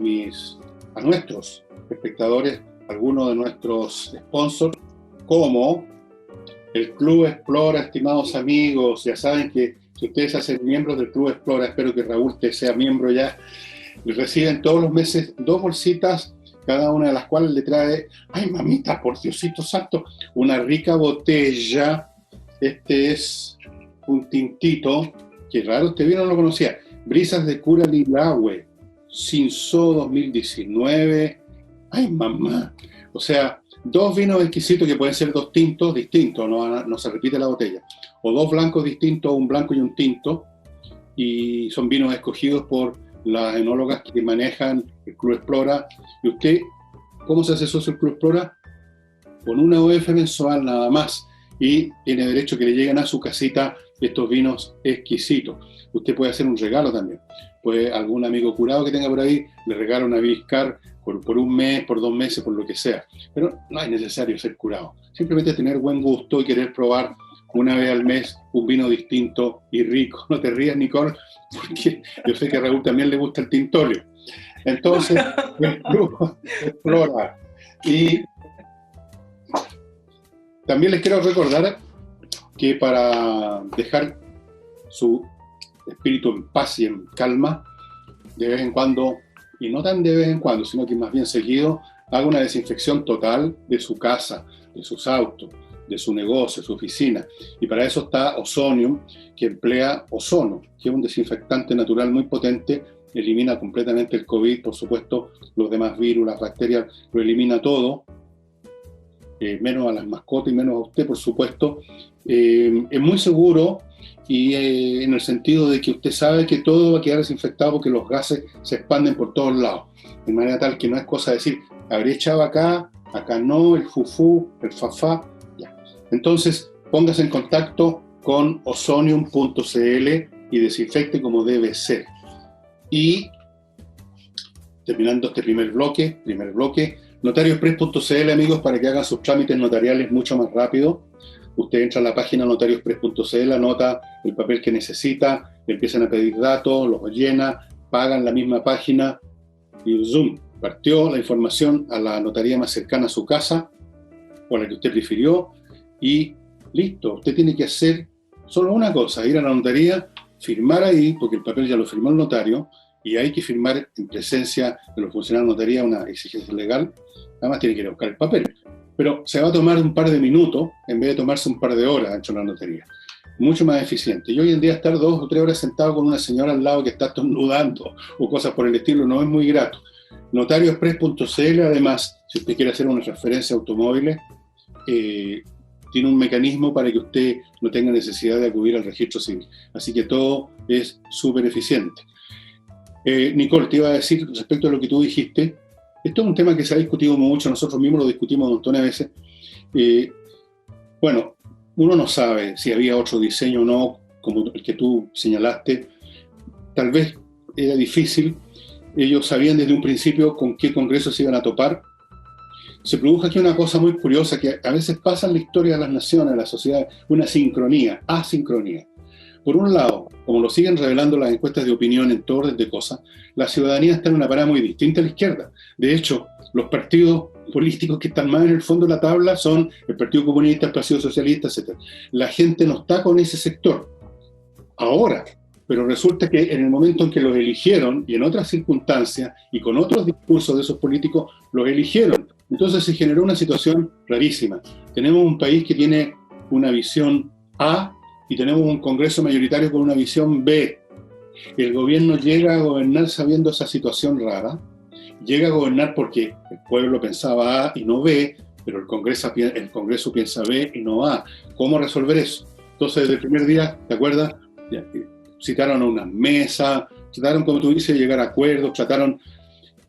nuestros espectadores algunos de nuestros sponsors, como el Club Explora, estimados amigos. Ya saben que si ustedes hacen miembros del Club Explora, espero que Raúl te sea miembro ya, y reciben todos los meses 2 bolsitas, cada una de las cuales le trae, ay mamita, por Diosito santo, una rica botella. Este es un tintito, que raro, usted bien no lo conocía, Brisas de Cura Lilahue, Cinzó 2019, ay mamá, o sea, 2 vinos exquisitos que pueden ser 2 tintos distintos, no se repite la botella, o 2 blancos distintos, un blanco y un tinto, y son vinos escogidos por las enólogas que manejan el Club Explora. Y usted, ¿cómo se hace socio del Club Explora? Con una OF mensual nada más, y tiene derecho que le lleguen a su casita estos vinos exquisitos. Usted puede hacer un regalo también. Puede algún amigo curado que tenga por ahí, le regala una Viscar por un mes, por 2 meses, por lo que sea. Pero no es necesario ser curado. Simplemente tener buen gusto y querer probar una vez al mes un vino distinto y rico. No te rías, Nicole, porque yo sé que a Raúl también le gusta el tintorio. Entonces, el Club Explora. Y también les quiero recordar que para dejar su espíritu en paz y en calma, de vez en cuando, y no tan de vez en cuando, sino que más bien seguido, haga una desinfección total de su casa, de sus autos, de su negocio, de su oficina. Y para eso está Ozonium, que emplea ozono, que es un desinfectante natural muy potente, elimina completamente el COVID, por supuesto, los demás virus, las bacterias, lo elimina todo, menos a las mascotas y menos a usted, por supuesto. Es muy seguro y en el sentido de que usted sabe que todo va a quedar desinfectado porque los gases se expanden por todos lados, de manera tal que no es cosa de decir, habré echado acá no, el fufú, el fafá, ya. Entonces, póngase en contacto con ozonium.cl y desinfecte como debe ser. Y terminando este primer bloque, notariospress.cl, amigos, para que hagan sus trámites notariales mucho más rápido. Usted entra a la página notariospress.cl, anota el papel que necesita, empiezan a pedir datos, los llena, pagan la misma página y zoom, partió la información a la notaría más cercana a su casa o a la que usted prefirió y listo. Usted tiene que hacer solo una cosa, ir a la notaría, firmar ahí, porque el papel ya lo firmó el notario y hay que firmar en presencia de los funcionarios de notaría una exigencia legal. Además tiene que ir a buscar el papel. Pero se va a tomar un par de minutos en vez de tomarse un par de horas dentro de la notaría. Mucho más eficiente. Y hoy en día estar 2 o 3 horas sentado con una señora al lado que está estornudando o cosas por el estilo no es muy grato. Notariospress.cl, además, si usted quiere hacer una transferencia de automóviles, tiene un mecanismo para que usted no tenga necesidad de acudir al registro civil. Así que todo es súper eficiente. Nicole, te iba a decir respecto a lo que tú dijiste. Esto es un tema que se ha discutido mucho, nosotros mismos lo discutimos un montón de veces. Bueno, uno no sabe si había otro diseño o no, como el que tú señalaste. Tal vez era difícil. Ellos sabían desde un principio con qué congreso se iban a topar. Se produjo aquí una cosa muy curiosa que a veces pasa en la historia de las naciones, de la sociedad, una sincronía, asincronía. Por un lado, como lo siguen revelando las encuestas de opinión en todo orden de cosas, la ciudadanía está en una parada muy distinta a la izquierda. De hecho, los partidos políticos que están más en el fondo de la tabla son el Partido Comunista, el Partido Socialista, etc. La gente no está con ese sector ahora, pero resulta que en el momento en que los eligieron y en otras circunstancias y con otros discursos de esos políticos, los eligieron. Entonces se generó una situación rarísima. Tenemos un país que tiene una visión A y tenemos un Congreso mayoritario con una visión B. El gobierno llega a gobernar sabiendo esa situación rara, llega a gobernar porque el pueblo pensaba A y no B, pero el Congreso piensa B y no A. ¿Cómo resolver eso? Entonces, desde el primer día, ¿te acuerdas? Citaron a una mesa, trataron, como tú dices, de llegar a acuerdos, trataron,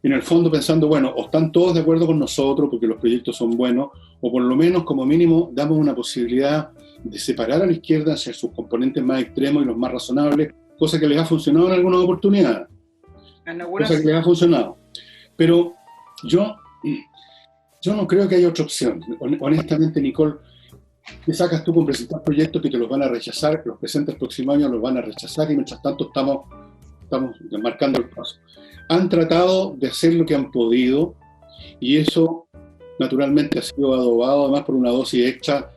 en el fondo pensando, bueno, o están todos de acuerdo con nosotros porque los proyectos son buenos, o por lo menos, como mínimo, damos una posibilidad de separar a la izquierda hacia sus componentes más extremos y los más razonables, cosa que les ha funcionado en algunas oportunidades. cosa que les ha funcionado. Pero yo no creo que haya otra opción. Honestamente, Nicole, ¿qué sacas tú con presentar proyectos que te los van a rechazar, que los presentes el próximo año los van a rechazar y mientras tanto estamos marcando el paso? Han tratado de hacer lo que han podido y eso naturalmente ha sido adobado además por una dosis extra,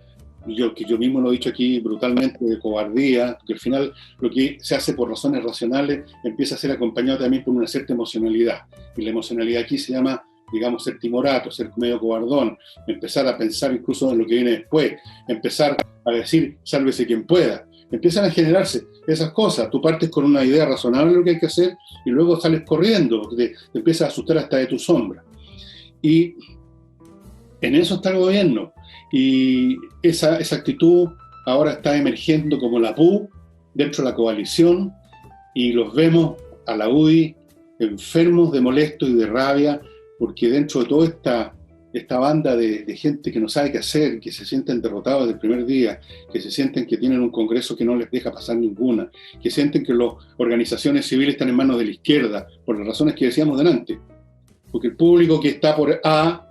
que yo mismo lo he dicho aquí brutalmente, de cobardía, que al final lo que se hace por razones racionales empieza a ser acompañado también por una cierta emocionalidad. Y la emocionalidad aquí se llama, digamos, ser timorato, ser medio cobardón, empezar a pensar incluso en lo que viene después, empezar a decir, sálvese quien pueda. Empiezan a generarse esas cosas. Tú partes con una idea razonable de lo que hay que hacer y luego sales corriendo, te empiezas a asustar hasta de tu sombra. Y en eso está el gobierno. Y esa actitud ahora está emergiendo como la PU dentro de la coalición y los vemos a la UDI enfermos de molesto y de rabia porque dentro de toda esta banda de gente que no sabe qué hacer, que se sienten derrotados desde el primer día, que se sienten que tienen un Congreso que no les deja pasar ninguna, que sienten que las organizaciones civiles están en manos de la izquierda, por las razones que decíamos delante. Porque el público que está por A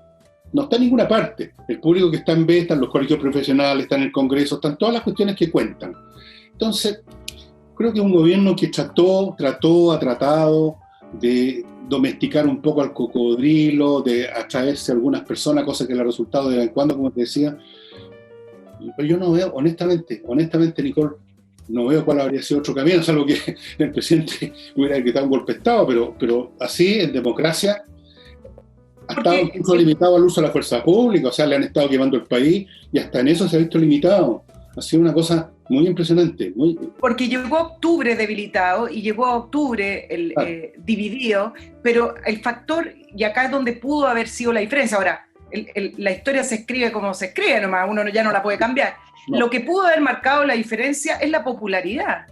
no está en ninguna parte. El público que está en B está en los colegios profesionales, está en el Congreso, están todas las cuestiones que cuentan. Entonces, creo que un gobierno que ha tratado de domesticar un poco al cocodrilo, de atraerse a algunas personas, cosa que le ha resultado de vez en cuando, como te decía. Pero yo no veo, honestamente, Nicole, no veo cuál habría sido otro camino, salvo que el presidente hubiera decretado un golpe de Estado, pero así, en democracia, ha estado incluso limitado al uso de la fuerza pública, o sea, le han estado quemando el país y hasta en eso se ha visto limitado. Ha sido una cosa muy impresionante. Porque llegó octubre debilitado y llegó a octubre dividido, pero el factor, y acá es donde pudo haber sido la diferencia. Ahora, la historia se escribe como se escribe nomás, uno ya no la puede cambiar. No. Lo que pudo haber marcado la diferencia es la popularidad.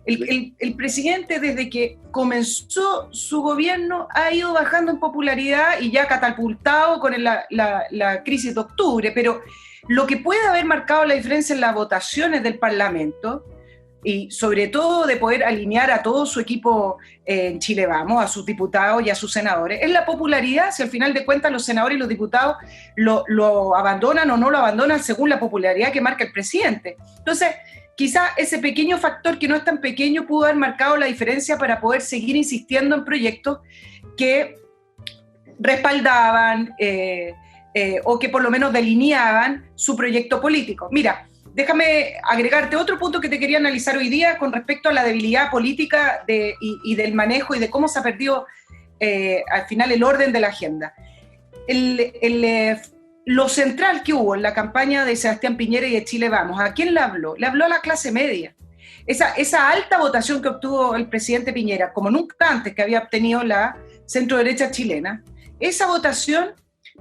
El presidente, desde que comenzó su gobierno, ha ido bajando en popularidad y ya catapultado con la crisis de octubre, pero lo que puede haber marcado la diferencia en las votaciones del Parlamento, y sobre todo de poder alinear a todo su equipo en Chile Vamos, a sus diputados y a sus senadores, es la popularidad. Si al final de cuentas los senadores y los diputados lo abandonan o no lo abandonan según la popularidad que marca el presidente. Entonces, quizá ese pequeño factor, que no es tan pequeño, pudo haber marcado la diferencia para poder seguir insistiendo en proyectos que respaldaban o que por lo menos delineaban su proyecto político. Mira, déjame agregarte otro punto que te quería analizar hoy día con respecto a la debilidad política y del manejo y de cómo se ha perdido al final el orden de la agenda. Lo central que hubo en la campaña de Sebastián Piñera y de Chile Vamos, ¿a quién le habló? Le habló a la clase media. Esa alta votación que obtuvo el presidente Piñera, como nunca antes que había obtenido la centro-derecha chilena, esa votación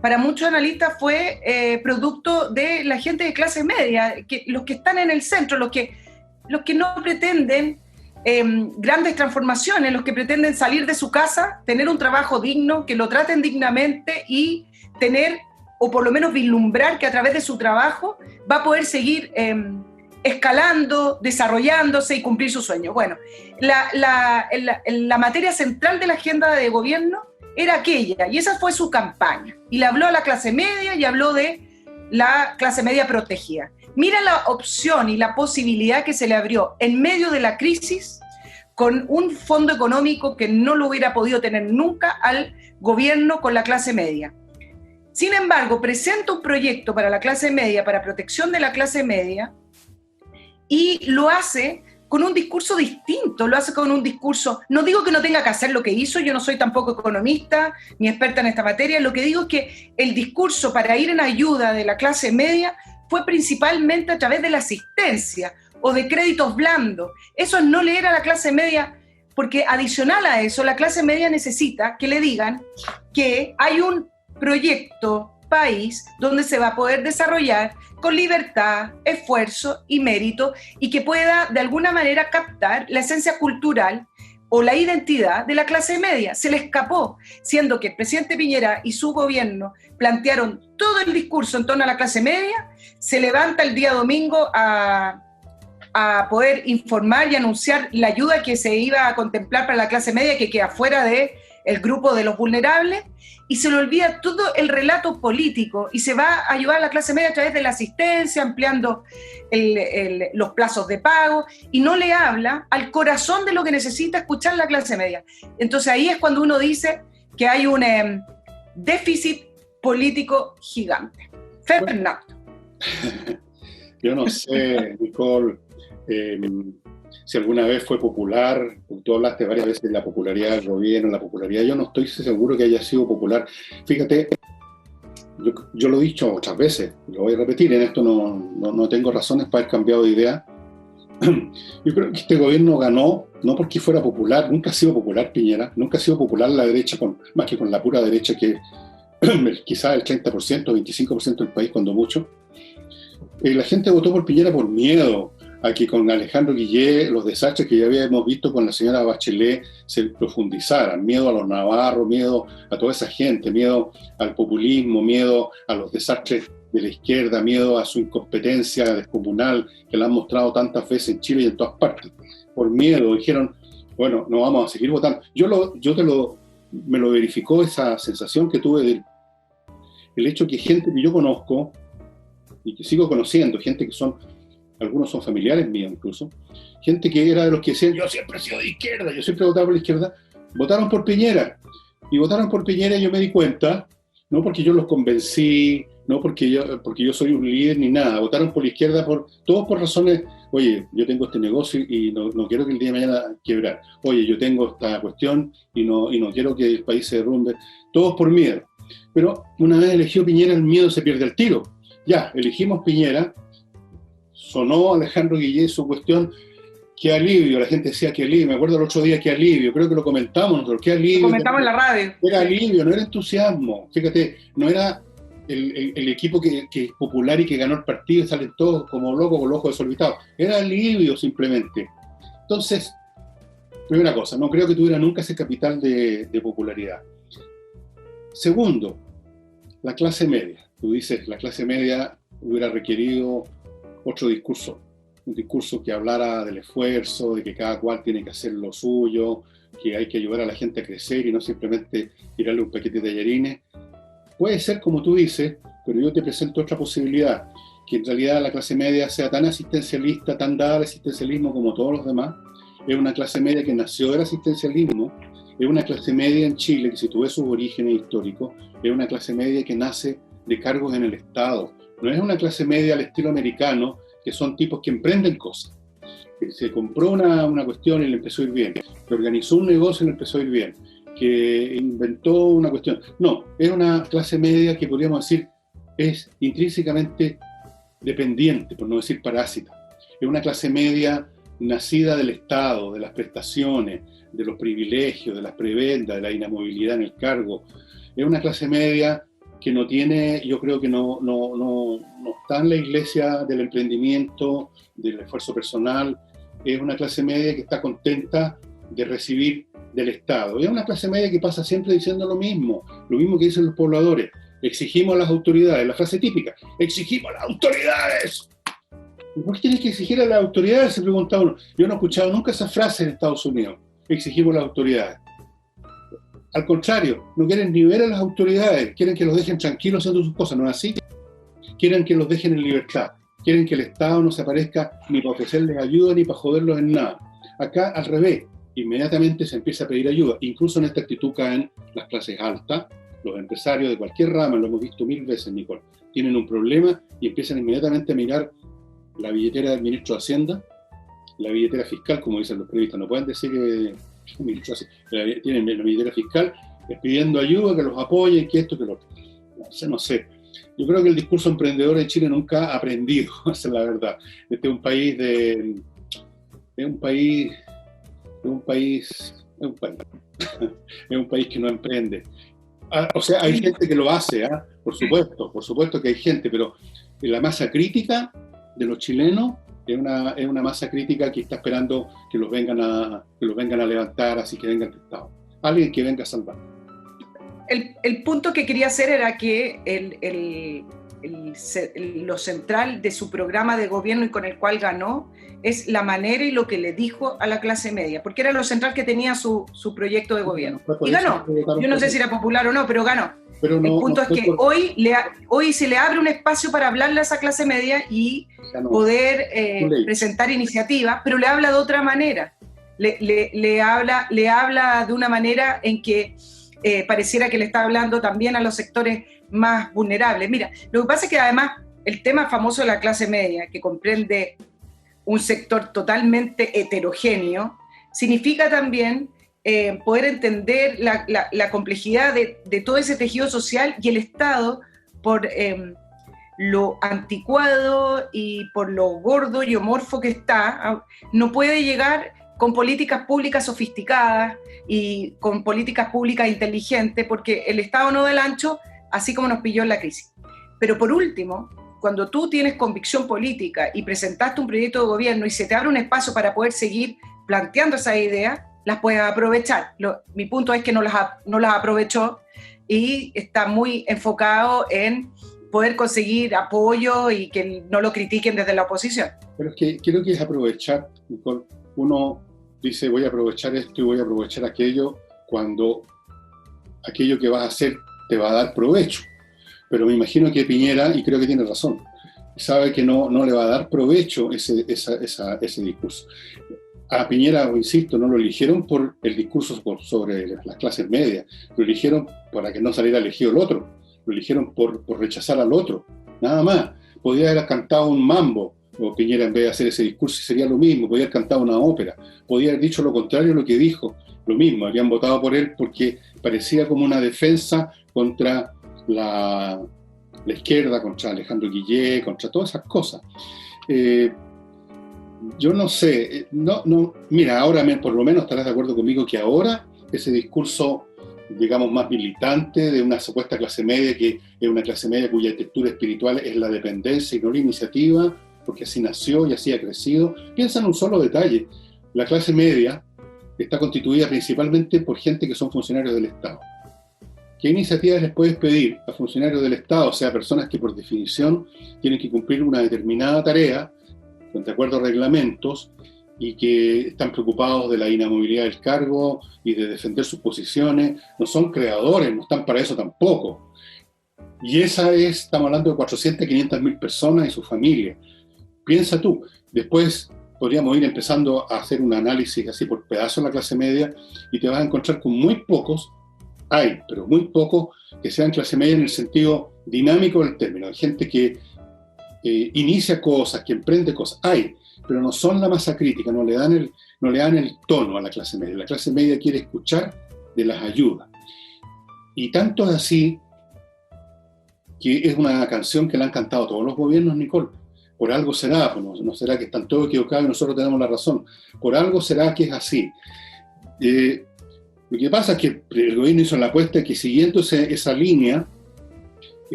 para muchos analistas fue producto de la gente de clase media, los que están en el centro, los que no pretenden grandes transformaciones, los que pretenden salir de su casa, tener un trabajo digno, que lo traten dignamente y tener, o por lo menos vislumbrar que a través de su trabajo va a poder seguir escalando, desarrollándose y cumplir sus sueños. Bueno, la materia central de la agenda de gobierno era aquella, y esa fue su campaña. Y le habló a la clase media y habló de la clase media protegida. Mira la opción y la posibilidad que se le abrió en medio de la crisis, con un fondo económico que no lo hubiera podido tener nunca al gobierno con la clase media. Sin embargo, presenta un proyecto para la clase media, para protección de la clase media, y lo hace con un discurso distinto, lo hace con un discurso, no digo que no tenga que hacer lo que hizo, yo no soy tampoco economista ni experta en esta materia, lo que digo es que el discurso para ir en ayuda de la clase media fue principalmente a través de la asistencia o de créditos blandos. Eso es no leer a la clase media, porque adicional a eso, la clase media necesita que le digan que hay un proyecto país donde se va a poder desarrollar con libertad, esfuerzo y mérito, y que pueda de alguna manera captar la esencia cultural o la identidad de la clase media. Se le escapó, siendo que el presidente Piñera y su gobierno plantearon todo el discurso en torno a la clase media. Se levanta el día domingo a a poder informar y anunciar la ayuda que se iba a contemplar para la clase media, que queda fuera del grupo de los vulnerables, y se le olvida todo el relato político y se va a ayudar a la clase media a través de la asistencia, ampliando los plazos de pago, y no le habla al corazón de lo que necesita escuchar la clase media. Entonces ahí es cuando uno dice que hay un déficit político gigante. Fernando. Yo no sé, Nicole, si alguna vez fue popular. Tú hablaste varias veces de la popularidad del gobierno, la popularidad. Yo no estoy seguro que haya sido popular. Fíjate, yo lo he dicho otras veces, lo voy a repetir, en esto no tengo razones para haber cambiado de idea. Yo creo que este gobierno ganó, no porque fuera popular, nunca ha sido popular Piñera, nunca ha sido popular la derecha, más que con la pura derecha, que quizás el 30%, 25% del país, cuando mucho. La gente votó por Piñera por miedo a que con Alejandro Guillé los desastres que ya habíamos visto con la señora Bachelet se profundizaran. Miedo a los navarros, miedo a toda esa gente, miedo al populismo, miedo a los desastres de la izquierda, miedo a su incompetencia descomunal que la han mostrado tantas veces en Chile y en todas partes. Por miedo dijeron, bueno, no vamos a seguir votando. Me lo verificó esa sensación que tuve del el hecho que gente que yo conozco y que sigo conociendo, gente que algunos son familiares míos incluso, gente que era de los que decían, yo siempre he sido de izquierda, yo siempre he votado por la izquierda, votaron por Piñera. Y votaron por Piñera y yo me di cuenta, no porque yo los convencí, no porque yo soy un líder ni nada, votaron por la izquierda todos por razones, oye, yo tengo este negocio y no quiero que el día de mañana quiebrar, oye, yo tengo esta cuestión y no quiero que el país se derrumbe, todos por miedo. Pero una vez elegido Piñera, el miedo se pierde el tiro. Ya, elegimos Piñera, sonó Alejandro Guillé su cuestión, qué alivio, la gente decía qué alivio, me acuerdo el otro día qué alivio, creo que lo comentamos nosotros, qué alivio. Lo comentamos en la radio. Era alivio, no era entusiasmo, fíjate, no era el equipo que es popular y que ganó el partido y salen todos como locos con los ojos desorbitados, era alivio simplemente. Entonces, primera cosa, no creo que tuviera nunca ese capital de popularidad. Segundo, la clase media. Tú dices, la clase media hubiera requerido otro discurso, un discurso que hablara del esfuerzo, de que cada cual tiene que hacer lo suyo, que hay que ayudar a la gente a crecer y no simplemente tirarle un paquete de tallarines. Puede ser como tú dices, pero yo te presento otra posibilidad, que en realidad la clase media sea tan asistencialista, tan dada al asistencialismo como todos los demás. Es una clase media que nació del asistencialismo, es una clase media en Chile que, si tú ves sus orígenes históricos, es una clase media que nace de cargos en el Estado. No es una clase media al estilo americano, que son tipos que emprenden cosas. Que se compró una cuestión y le empezó a ir bien, que organizó un negocio y le empezó a ir bien, que inventó una cuestión. No, es una clase media que podríamos decir es intrínsecamente dependiente, por no decir parásita. Es una clase media nacida del Estado, de las prestaciones, de los privilegios, de las prebendas, de la inamovilidad en el cargo. Es una clase media que no tiene, yo creo que no está en la iglesia del emprendimiento, del esfuerzo personal. Es una clase media que está contenta de recibir del Estado. Es una clase media que pasa siempre diciendo lo mismo que dicen los pobladores. Exigimos a las autoridades, la frase típica, exigimos a las autoridades. ¿Por qué tienes que exigir a las autoridades? Se pregunta uno. Yo no he escuchado nunca esa frase en Estados Unidos, exigimos a las autoridades. Al contrario, no quieren ni ver a las autoridades, quieren que los dejen tranquilos haciendo sus cosas, ¿no es así? Quieren que los dejen en libertad, quieren que el Estado no se aparezca ni para ofrecerles ayuda ni para joderlos en nada. Acá, al revés, inmediatamente se empieza a pedir ayuda, incluso en esta actitud caen las clases altas, los empresarios de cualquier rama, lo hemos visto 1000 veces, Nicole, tienen un problema y empiezan inmediatamente a mirar la billetera del ministro de Hacienda, la billetera fiscal, como dicen los periodistas, no pueden decir que tienen la billetera fiscal, pidiendo ayuda, que los apoyen, que esto, que lo otro. No sé. Yo creo que el discurso emprendedor de Chile nunca ha aprendido, esa es la verdad. Este es un país es un país que no emprende. O sea, hay gente que lo hace, por supuesto que hay gente, pero la masa crítica de los chilenos es una masa crítica que está esperando que los vengan a levantar, así que venga el Estado. Alguien que venga a salvar. El punto que quería hacer era que lo central de su programa de gobierno y con el cual ganó es la manera y lo que le dijo a la clase media, porque era lo central que tenía su proyecto de gobierno. Y ganó. Yo no sé si era popular o no, pero ganó. Pero el punto es que hoy se le abre un espacio para hablarle a esa clase media y poder presentar iniciativas, pero le habla de otra manera. Le habla de una manera en que pareciera que le está hablando también a los sectores más vulnerables. Mira, lo que pasa es que además el tema famoso de la clase media, que comprende un sector totalmente heterogéneo, significa también poder entender la complejidad de todo ese tejido social, y el Estado, por lo anticuado y por lo gordo y homorfo que está, no puede llegar con políticas públicas sofisticadas y con políticas públicas inteligentes, porque el Estado no da el ancho, así como nos pilló en la crisis. Pero por último, cuando tú tienes convicción política y presentaste un proyecto de gobierno y se te abre un espacio para poder seguir planteando esas ideas, las puedes aprovechar. Mi punto es que no las aprovechó y está muy enfocado en poder conseguir apoyo y que no lo critiquen desde la oposición. Pero es que creo que es aprovechar. Uno dice, voy a aprovechar esto y voy a aprovechar aquello, cuando aquello que vas a hacer te va a dar provecho. Pero me imagino que Piñera, y creo que tiene razón, sabe que no le va a dar provecho ese discurso. A Piñera, insisto, no lo eligieron por el discurso sobre las clases medias, lo eligieron para que no saliera elegido el otro, lo eligieron por rechazar al otro, nada más. Podía haber cantado un mambo, o Piñera, en vez de hacer ese discurso, sería lo mismo. Podía haber cantado una ópera, podía haber dicho lo contrario a lo que dijo, lo mismo. Habrían votado por él porque parecía como una defensa contra la izquierda, contra Alejandro Guillé, contra todas esas cosas. Yo no sé, mira, ahora por lo menos estarás de acuerdo conmigo que ahora ese discurso, digamos, más militante de una supuesta clase media, que es una clase media cuya textura espiritual es la dependencia y no la iniciativa, porque así nació y así ha crecido. Piensa en un solo detalle: la clase media está constituida principalmente por gente que son funcionarios del Estado. ¿Qué iniciativas les puedes pedir a funcionarios del Estado, o sea, personas que por definición tienen que cumplir una determinada tarea, de acuerdo a reglamentos, y que están preocupados de la inamovilidad del cargo y de defender sus posiciones? No son creadores, no están para eso tampoco. Y estamos hablando de 400, 500 mil personas y sus familias. Piensa tú, después podríamos ir empezando a hacer un análisis así por pedazos en la clase media, y te vas a encontrar con muy pocos, pero muy pocos, que sean clase media en el sentido dinámico del término. Hay gente que inicia cosas, que emprende cosas, pero no son la masa crítica, no le dan el tono a la clase media. La clase media quiere escuchar de las ayudas. Y tanto es así que es una canción que la han cantado todos los gobiernos, Nicole. Por algo será, pues no será que están todos equivocados y nosotros tenemos la razón. Por algo será que es así. Lo que pasa es que el gobierno hizo la apuesta que, siguiendo esa línea,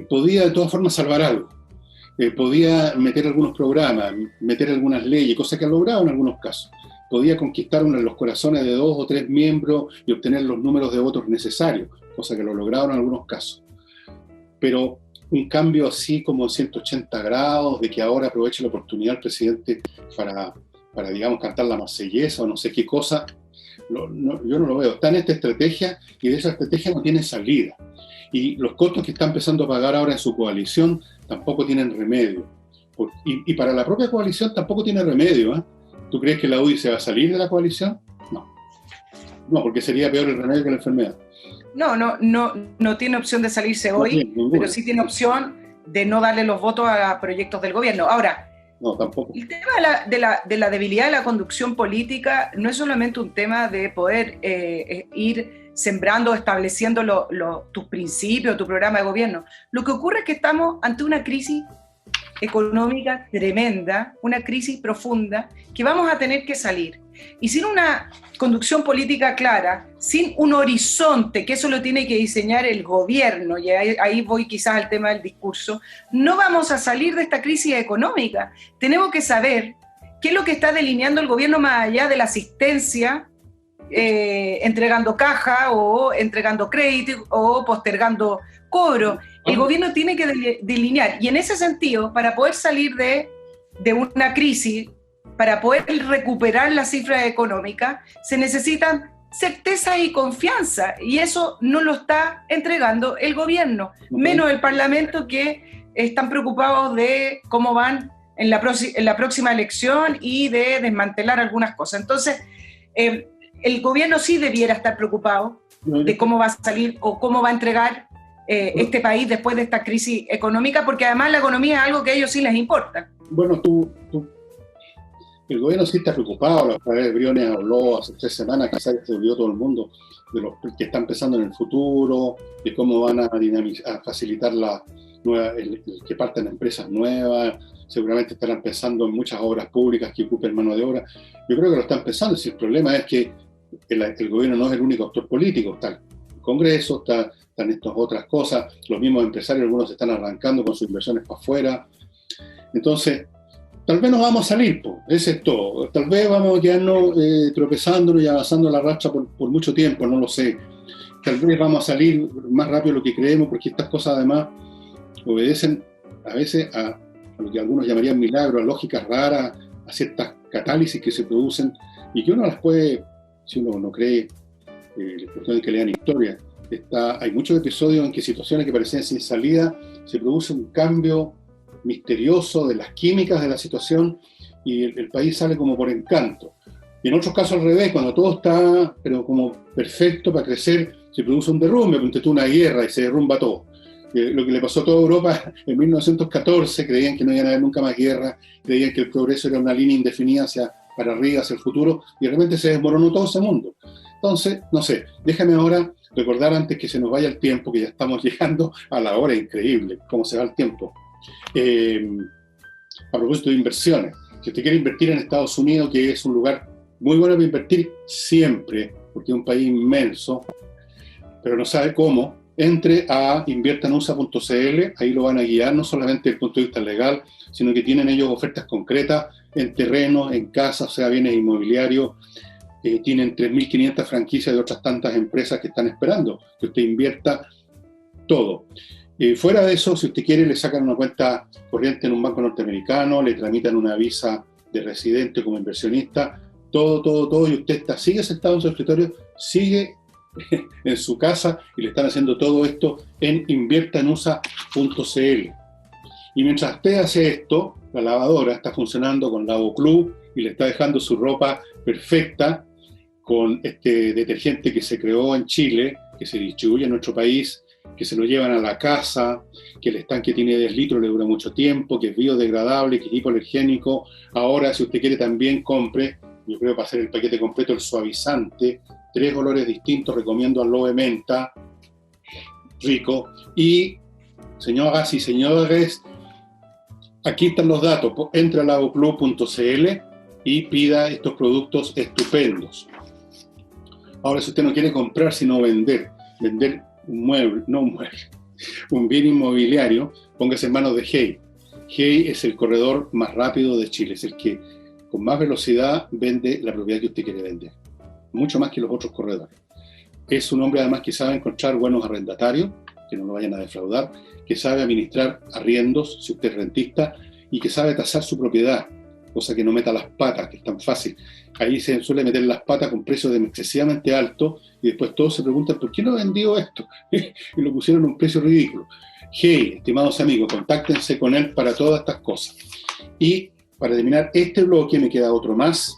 podía de todas formas salvar algo. Podía meter algunos programas, meter algunas leyes, cosa que ha logrado en algunos casos. Podía conquistar los corazones de 2 o 3 miembros y obtener los números de votos necesarios, cosa que lo lograron en algunos casos. Pero un cambio así como 180 grados, de que ahora aproveche la oportunidad el presidente para digamos, cantar la marsellesa o no sé qué cosa, yo no lo veo. Está en esta estrategia, y de esa estrategia no tiene salida. Y los costos que está empezando a pagar ahora en su coalición tampoco tienen remedio. Y para la propia coalición tampoco tiene remedio. ¿Tú crees que la UDI se va a salir de la coalición? No, porque sería peor el remedio que la enfermedad. No tiene opción de salirse hoy, pero sí tiene opción de no darle los votos a proyectos del gobierno. Ahora, no, tampoco. El tema de la debilidad de la conducción política no es solamente un tema de poder ir sembrando, estableciendo tus principios, tu programa de gobierno. Lo que ocurre es que estamos ante una crisis económica tremenda, una crisis profunda, que vamos a tener que salir. Y sin una conducción política clara, sin un horizonte, que eso lo tiene que diseñar el gobierno, y ahí voy quizás al tema del discurso, no vamos a salir de esta crisis económica. Tenemos que saber qué es lo que está delineando el gobierno más allá de la asistencia entregando caja o entregando crédito o postergando cobro. El gobierno tiene que delinear, y en ese sentido, para poder salir de una crisis, para poder recuperar la cifra económica, se necesitan certeza y confianza, y eso no lo está entregando el gobierno, menos el Parlamento, que están preocupados de cómo van en la próxima elección y de desmantelar algunas cosas. Entonces, el gobierno sí debiera estar preocupado de cómo va a salir o cómo va a entregar este país después de esta crisis económica, porque además la economía es algo que a ellos sí les importa. Bueno, el gobierno sí está preocupado. La Javier Briones habló hace 3 semanas, quizás se olvidó todo el mundo, de los que están pensando en el futuro, de cómo van a facilitar el que partan empresas nuevas. Seguramente estarán pensando en muchas obras públicas que ocupen mano de obra. Yo creo que lo están pensando. Si el problema es que el gobierno no es el único actor político, está el Congreso, están estas otras cosas, los mismos empresarios, algunos están arrancando con sus inversiones para afuera. Entonces, tal vez nos vamos a salir, ese es todo. Tal vez vamos a quedarnos tropezándonos y avanzando la racha por mucho tiempo, no lo sé. Tal vez vamos a salir más rápido de lo que creemos, porque estas cosas además obedecen a veces a lo que algunos llamarían milagros, a lógicas raras, a ciertas catálisis que se producen y que uno las puede, si uno no cree, la cuestión de que lean historia. Hay muchos episodios en que situaciones que parecían sin salida, se produce un cambio misterioso de las químicas de la situación y el país sale como por encanto. Y en otros casos al revés, cuando todo está pero como perfecto para crecer, se produce un derrumbe, porque una guerra y se derrumba todo. Lo que le pasó a toda Europa en 1914, creían que no iban a haber nunca más guerra, creían que el progreso era una línea indefinida para arriba, hacia el futuro, y de repente se desmoronó todo ese mundo. Entonces, no sé, déjame ahora recordar antes que se nos vaya el tiempo, que ya estamos llegando a la hora increíble, cómo se va el tiempo. A propósito de inversiones, si usted quiere invertir en Estados Unidos, que es un lugar muy bueno para invertir siempre, porque es un país inmenso, pero no sabe cómo, entre a inviertanusa.cl, ahí lo van a guiar, no solamente desde el punto de vista legal, sino que tienen ellos ofertas concretas en terrenos, en casas, o sea, bienes inmobiliarios. Tienen 3.500 franquicias de otras tantas empresas que están esperando que usted invierta todo. Fuera de eso, si usted quiere, le sacan una cuenta corriente en un banco norteamericano, le tramitan una visa de residente como inversionista, todo, y usted sigue sentado en su escritorio, sigue en su casa, y le están haciendo todo esto en inviertanusa.cl. Y mientras usted hace esto, la lavadora está funcionando con Lavo Club y le está dejando su ropa perfecta con este detergente que se creó en Chile, que se distribuye en nuestro país, que se lo llevan a la casa, que el estanque tiene 10 litros, le dura mucho tiempo, que es biodegradable, que es hipoalergénico. Ahora, si usted quiere, también compre, yo creo para hacer el paquete completo, el suavizante, 3 olores distintos, recomiendo aloe menta, rico. Y, señoras y señores, aquí están los datos. Entra a lavoclub.cl y pida estos productos estupendos. Ahora, si usted no quiere comprar, sino vender un bien inmobiliario, póngase en manos de Hey. Hey es el corredor más rápido de Chile, es el que con más velocidad vende la propiedad que usted quiere vender, mucho más que los otros corredores. Es un hombre además que sabe encontrar buenos arrendatarios, que no lo vayan a defraudar, que sabe administrar arriendos, si usted es rentista, y que sabe tasar su propiedad, cosa que no meta las patas, que es tan fácil. Ahí se suele meter las patas con precios excesivamente altos, y después todos se preguntan, ¿por qué no vendió esto? Y lo pusieron a un precio ridículo. Hey, estimados amigos, contáctense con él para todas estas cosas. Y para terminar este bloque, me queda otro más.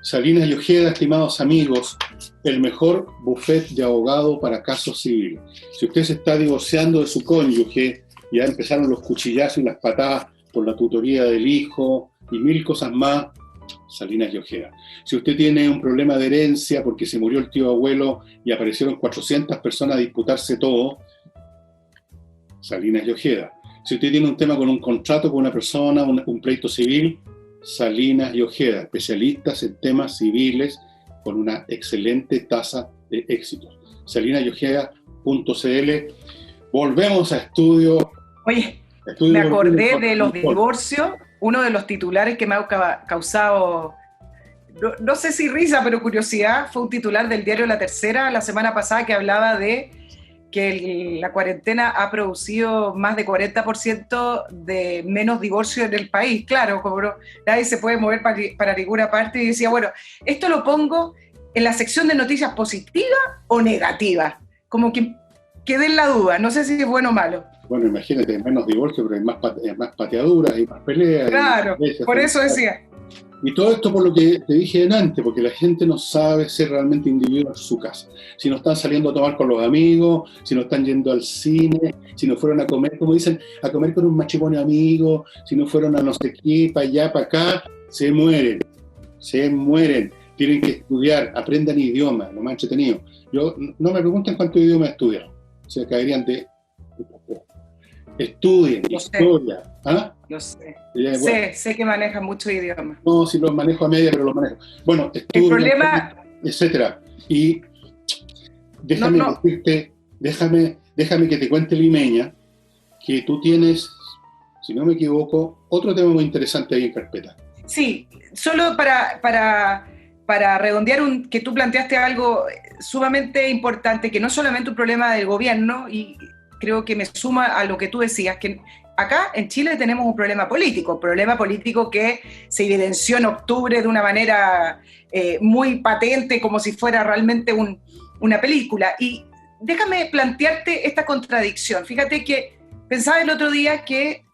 Salinas y Ojeda, estimados amigos, el mejor buffet de abogado para casos civiles. Si usted se está divorciando de su cónyuge, ya empezaron los cuchillazos y las patadas por la tutoría del hijo y 1000 cosas más, Salinas y Ojeda. Si usted tiene un problema de herencia porque se murió el tío abuelo y aparecieron 400 personas a disputarse todo, Salinas y Ojeda. Si usted tiene un tema con un contrato con una persona, un pleito civil, Salinas y Ojeda, especialistas en temas civiles con una excelente tasa de éxito. salinasyojeda.cl. Volvemos a estudio. Oye, me acordé de los divorcios. Uno de los titulares que me ha causado no sé si risa, pero curiosidad, fue un titular del diario La Tercera la semana pasada que hablaba de que la cuarentena ha producido más de 40% de menos divorcio en el país. Claro, como nadie se puede mover para ninguna parte, y decía, bueno, esto lo pongo en la sección de noticias positivas o negativas, como que quede en la duda, no sé si es bueno o malo. Bueno, imagínate, menos divorcio, pero hay más pateaduras, hay más peleas. Claro, por eso decía. Y todo esto por lo que te dije antes, porque la gente no sabe ser realmente individuo en su casa. Si no están saliendo a tomar con los amigos, si no están yendo al cine, si no fueron a comer, como dicen, a comer con un matrimonio amigo, si no fueron a no sé qué, para allá, para acá, se mueren. Tienen que estudiar, aprendan idiomas, lo más entretenido. No me pregunten cuántos idiomas estudian, se caerían de... Estudien, historia. ¿Ah? Lo sé. Bueno. Sé que manejan muchos idiomas. No, si los manejo a media, pero los manejo. Bueno, estudien, el problema... etcétera. Y déjame decirte, déjame que te cuente, Limeña, que tú tienes, si no me equivoco, otro tema muy interesante ahí en carpeta. Sí, solo para redondear que tú planteaste algo sumamente importante, que no es solamente un problema del gobierno, y creo que me suma a lo que tú decías, que acá en Chile tenemos un problema político que se evidenció en octubre de una manera muy patente, como si fuera realmente una película. Y déjame plantearte esta contradicción. Fíjate que pensaba el otro día que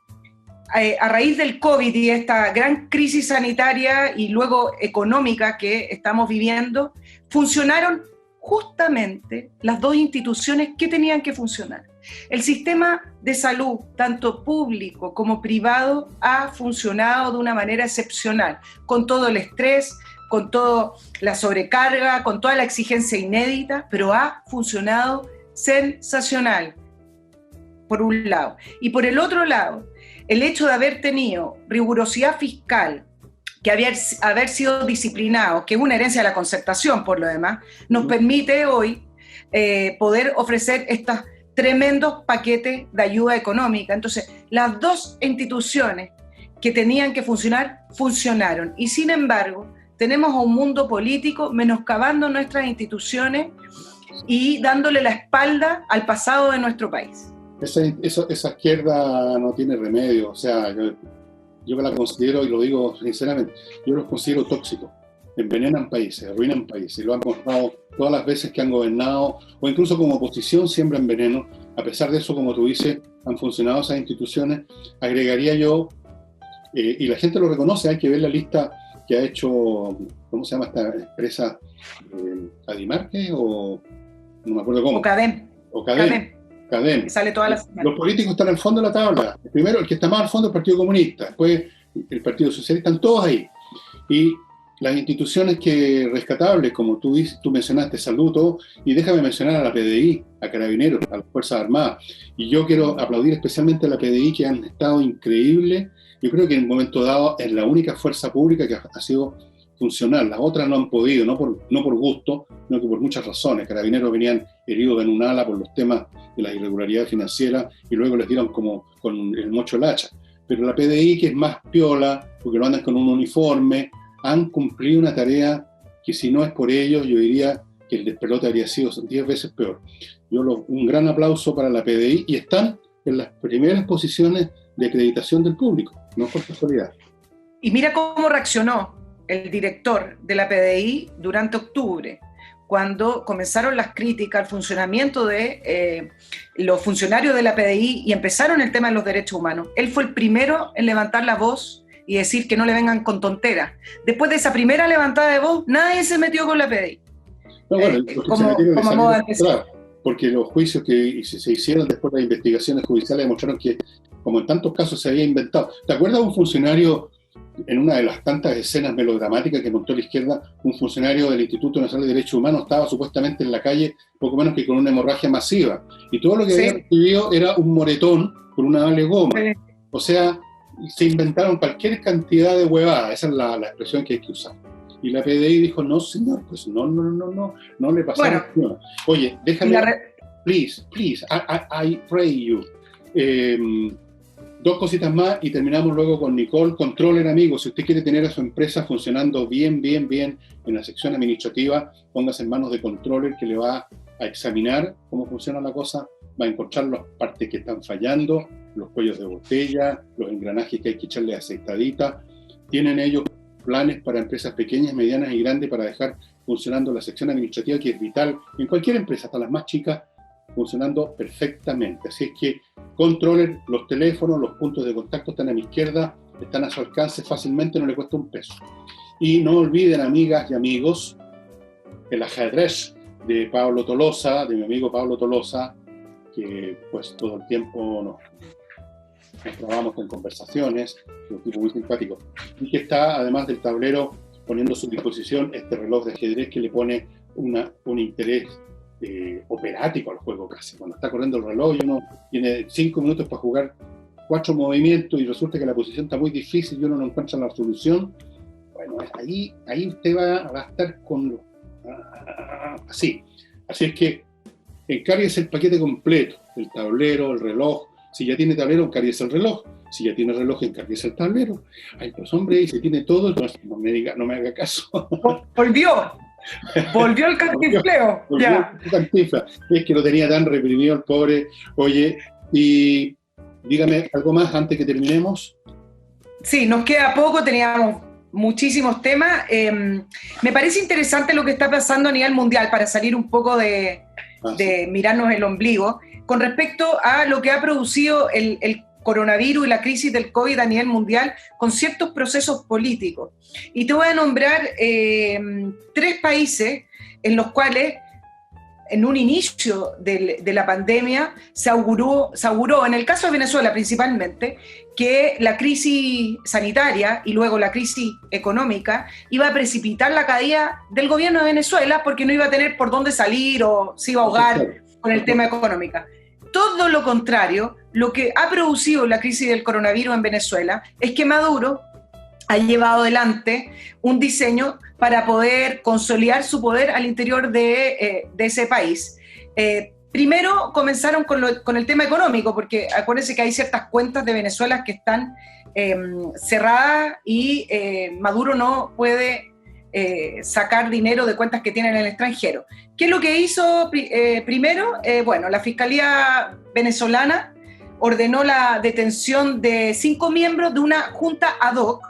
a raíz del COVID y esta gran crisis sanitaria y luego económica que estamos viviendo, funcionaron justamente las dos instituciones que tenían que funcionar. El sistema de salud, tanto público como privado, ha funcionado de una manera excepcional, con todo el estrés, con toda la sobrecarga, con toda la exigencia inédita, pero ha funcionado sensacional, por un lado. Y por el otro lado, el hecho de haber tenido rigurosidad fiscal, que haber sido disciplinados, que es una herencia de la concertación por lo demás, nos permite hoy poder ofrecer estos tremendos paquetes de ayuda económica. Entonces, las dos instituciones que tenían que funcionar, funcionaron. Y sin embargo, tenemos a un mundo político menoscabando nuestras instituciones y dándole la espalda al pasado de nuestro país. Esa izquierda no tiene remedio, o sea, yo la considero, y lo digo sinceramente, yo los considero tóxicos, envenenan países, arruinan países, y lo han mostrado todas las veces que han gobernado, o incluso como oposición siembran veneno. A pesar de eso, como tú dices, han funcionado esas instituciones. Agregaría yo, y la gente lo reconoce, hay que ver la lista que ha hecho, ¿cómo se llama esta empresa? ¿Adimarque o no me acuerdo cómo? O CADEM. Sale toda la... Los políticos están al fondo de la tabla. Primero, el que está más al fondo es el Partido Comunista, después el Partido Socialista, están todos ahí. Y las instituciones que rescatables, como tú mencionaste, salud, todo, y déjame mencionar a la PDI, a Carabineros, a las Fuerzas Armadas. Y yo quiero aplaudir especialmente a la PDI, que han estado increíbles. Yo creo que en un momento dado es la única fuerza pública que ha sido funcional. Las otras no han podido, no por gusto, sino que por muchas razones. Carabineros venían heridos en un ala por los temas de la irregularidad financiera y luego les dieron como con el mocho el hacha. Pero la PDI, que es más piola, porque lo andan con un uniforme, han cumplido una tarea que si no es por ellos, yo diría que el despelote habría sido 10 veces peor. Un gran aplauso para la PDI, y están en las primeras posiciones de acreditación del público, no por casualidad. Y mira cómo reaccionó el director de la PDI durante octubre, cuando comenzaron las críticas al funcionamiento de los funcionarios de la PDI y empezaron el tema de los derechos humanos. Él fue el primero en levantar la voz y decir que no le vengan con tonteras. Después de esa primera levantada de voz, nadie se metió con la PDI. No, bueno, como moda claro, porque los juicios que se hicieron después de las investigaciones judiciales demostraron que, como en tantos casos, se había inventado. ¿Te acuerdas de un funcionario, en una de las tantas escenas melodramáticas que montó la izquierda, un funcionario del Instituto Nacional de Derechos Humanos estaba supuestamente en la calle poco menos que con una hemorragia masiva, y todo lo que había recibido era un moretón por una bala de goma? O sea, se inventaron cualquier cantidad de huevadas, esa es la expresión que hay que usar. Y la PDI dijo, no señor, pues no le pasamos. Bueno, oye, déjame, please, I pray you. Dos cositas más y terminamos luego con Nicole. Controller, amigos, si usted quiere tener a su empresa funcionando bien en la sección administrativa, póngase en manos de Controller, que le va a examinar cómo funciona la cosa, va a encontrar las partes que están fallando, los cuellos de botella, los engranajes que hay que echarle aceitadita. Tienen ellos planes para empresas pequeñas, medianas y grandes para dejar funcionando la sección administrativa, que es vital en cualquier empresa, hasta las más chicas, funcionando perfectamente. Así es que Controller, los teléfonos, los puntos de contacto están a mi izquierda, están a su alcance fácilmente, no le cuesta un peso. Y no olviden, amigas y amigos, el ajedrez de Pablo Tolosa, de mi amigo Pablo Tolosa, que pues todo el tiempo nos trabamos en conversaciones, es un tipo muy simpático, y que está, además del tablero, poniendo a su disposición este reloj de ajedrez que le pone un interés operático al juego casi. Cuando está corriendo el reloj y uno tiene 5 minutos para jugar 4 movimientos y resulta que la posición está muy difícil y uno no encuentra la solución, bueno, ahí usted va a estar con así. Así es que encárguese el paquete completo, el tablero, el reloj. Si ya tiene tablero, encárguese el reloj. Si ya tiene reloj, encárguese el tablero. Ay, pues hombre, si tiene todo, entonces no me haga caso. Volvió el cantinfleo. Ya. Es que lo tenía tan reprimido el pobre. Oye, y dígame algo más antes que terminemos. Sí, nos queda poco, teníamos muchísimos temas. Me parece interesante lo que está pasando a nivel mundial, para salir un poco de mirarnos el ombligo, con respecto a lo que ha producido el coronavirus y la crisis del COVID a nivel mundial con ciertos procesos políticos. Y te voy a nombrar 3 países en los cuales, en un inicio de la pandemia, se auguró, en el caso de Venezuela principalmente, que la crisis sanitaria y luego la crisis económica iba a precipitar la caída del gobierno de Venezuela, porque no iba a tener por dónde salir o se iba a ahogar con el tema económico. Todo lo contrario, lo que ha producido la crisis del coronavirus en Venezuela es que Maduro ha llevado adelante un diseño para poder consolidar su poder al interior de ese país. Primero comenzaron con el tema económico, porque acuérdense que hay ciertas cuentas de Venezuela que están cerradas y Maduro no puede sacar dinero de cuentas que tienen en el extranjero. ¿Qué es lo que hizo primero? Bueno, la Fiscalía venezolana ordenó la detención de 5 miembros de una junta ad hoc.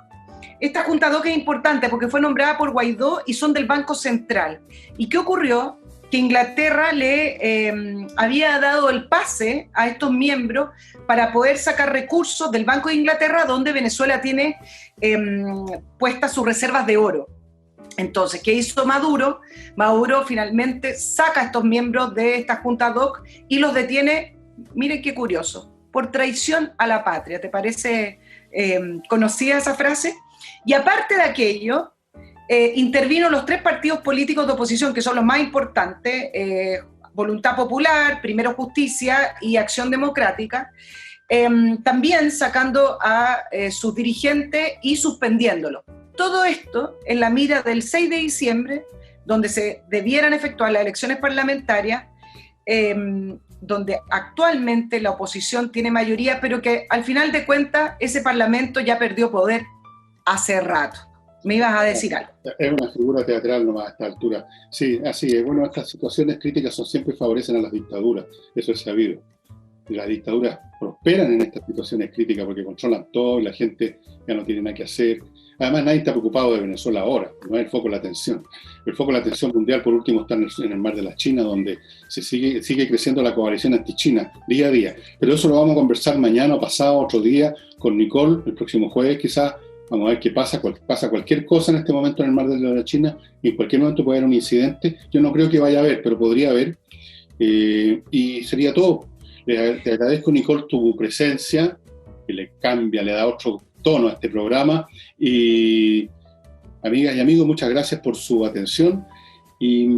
Esta junta ad hoc es importante porque fue nombrada por Guaidó y son del Banco Central. ¿Y qué ocurrió? Que Inglaterra le había dado el pase a estos miembros para poder sacar recursos del Banco de Inglaterra, donde Venezuela tiene puestas sus reservas de oro. Entonces, ¿qué hizo Maduro? Maduro finalmente saca a estos miembros de esta junta ad hoc y los detiene, miren qué curioso, por traición a la patria. ¿Te parece conocida esa frase? Y aparte de aquello, intervino los 3 partidos políticos de oposición, que son los más importantes, Voluntad Popular, Primero Justicia y Acción Democrática, también sacando a sus dirigentes y suspendiéndolos. Todo esto en la mira del 6 de diciembre, donde se debieran efectuar las elecciones parlamentarias, donde actualmente la oposición tiene mayoría, pero que al final de cuentas ese parlamento ya perdió poder hace rato. Me ibas a decir algo. Es una figura teatral nomás a esta altura. Sí, así es. Bueno, estas situaciones críticas siempre favorecen a las dictaduras, eso es sabido. Las dictaduras prosperan en estas situaciones críticas porque controlan todo y la gente ya no tiene nada que hacer. Además, nadie está preocupado de Venezuela ahora, no es el foco de la atención. El foco de la atención mundial, por último, está en el mar de la China, donde se sigue creciendo la coalición anti-China día a día. Pero eso lo vamos a conversar mañana o pasado, otro día, con Nicole, el próximo jueves quizás. Vamos a ver qué pasa. Pasa cualquier cosa en este momento en el mar de la China y en cualquier momento puede haber un incidente. Yo no creo que vaya a haber, pero podría haber. Y sería todo. Te agradezco, Nicole, tu presencia, que le cambia, le da otro tono a este programa. Y amigas y amigos, muchas gracias por su atención. Y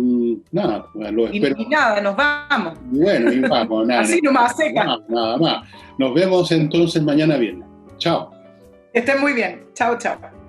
nada, lo espero. Y nada, nos vamos. Bueno, y vamos, nada. Así nomás, seca. Nada más. Nos vemos entonces mañana viernes. Chao. Que estén muy bien. Chao, chao.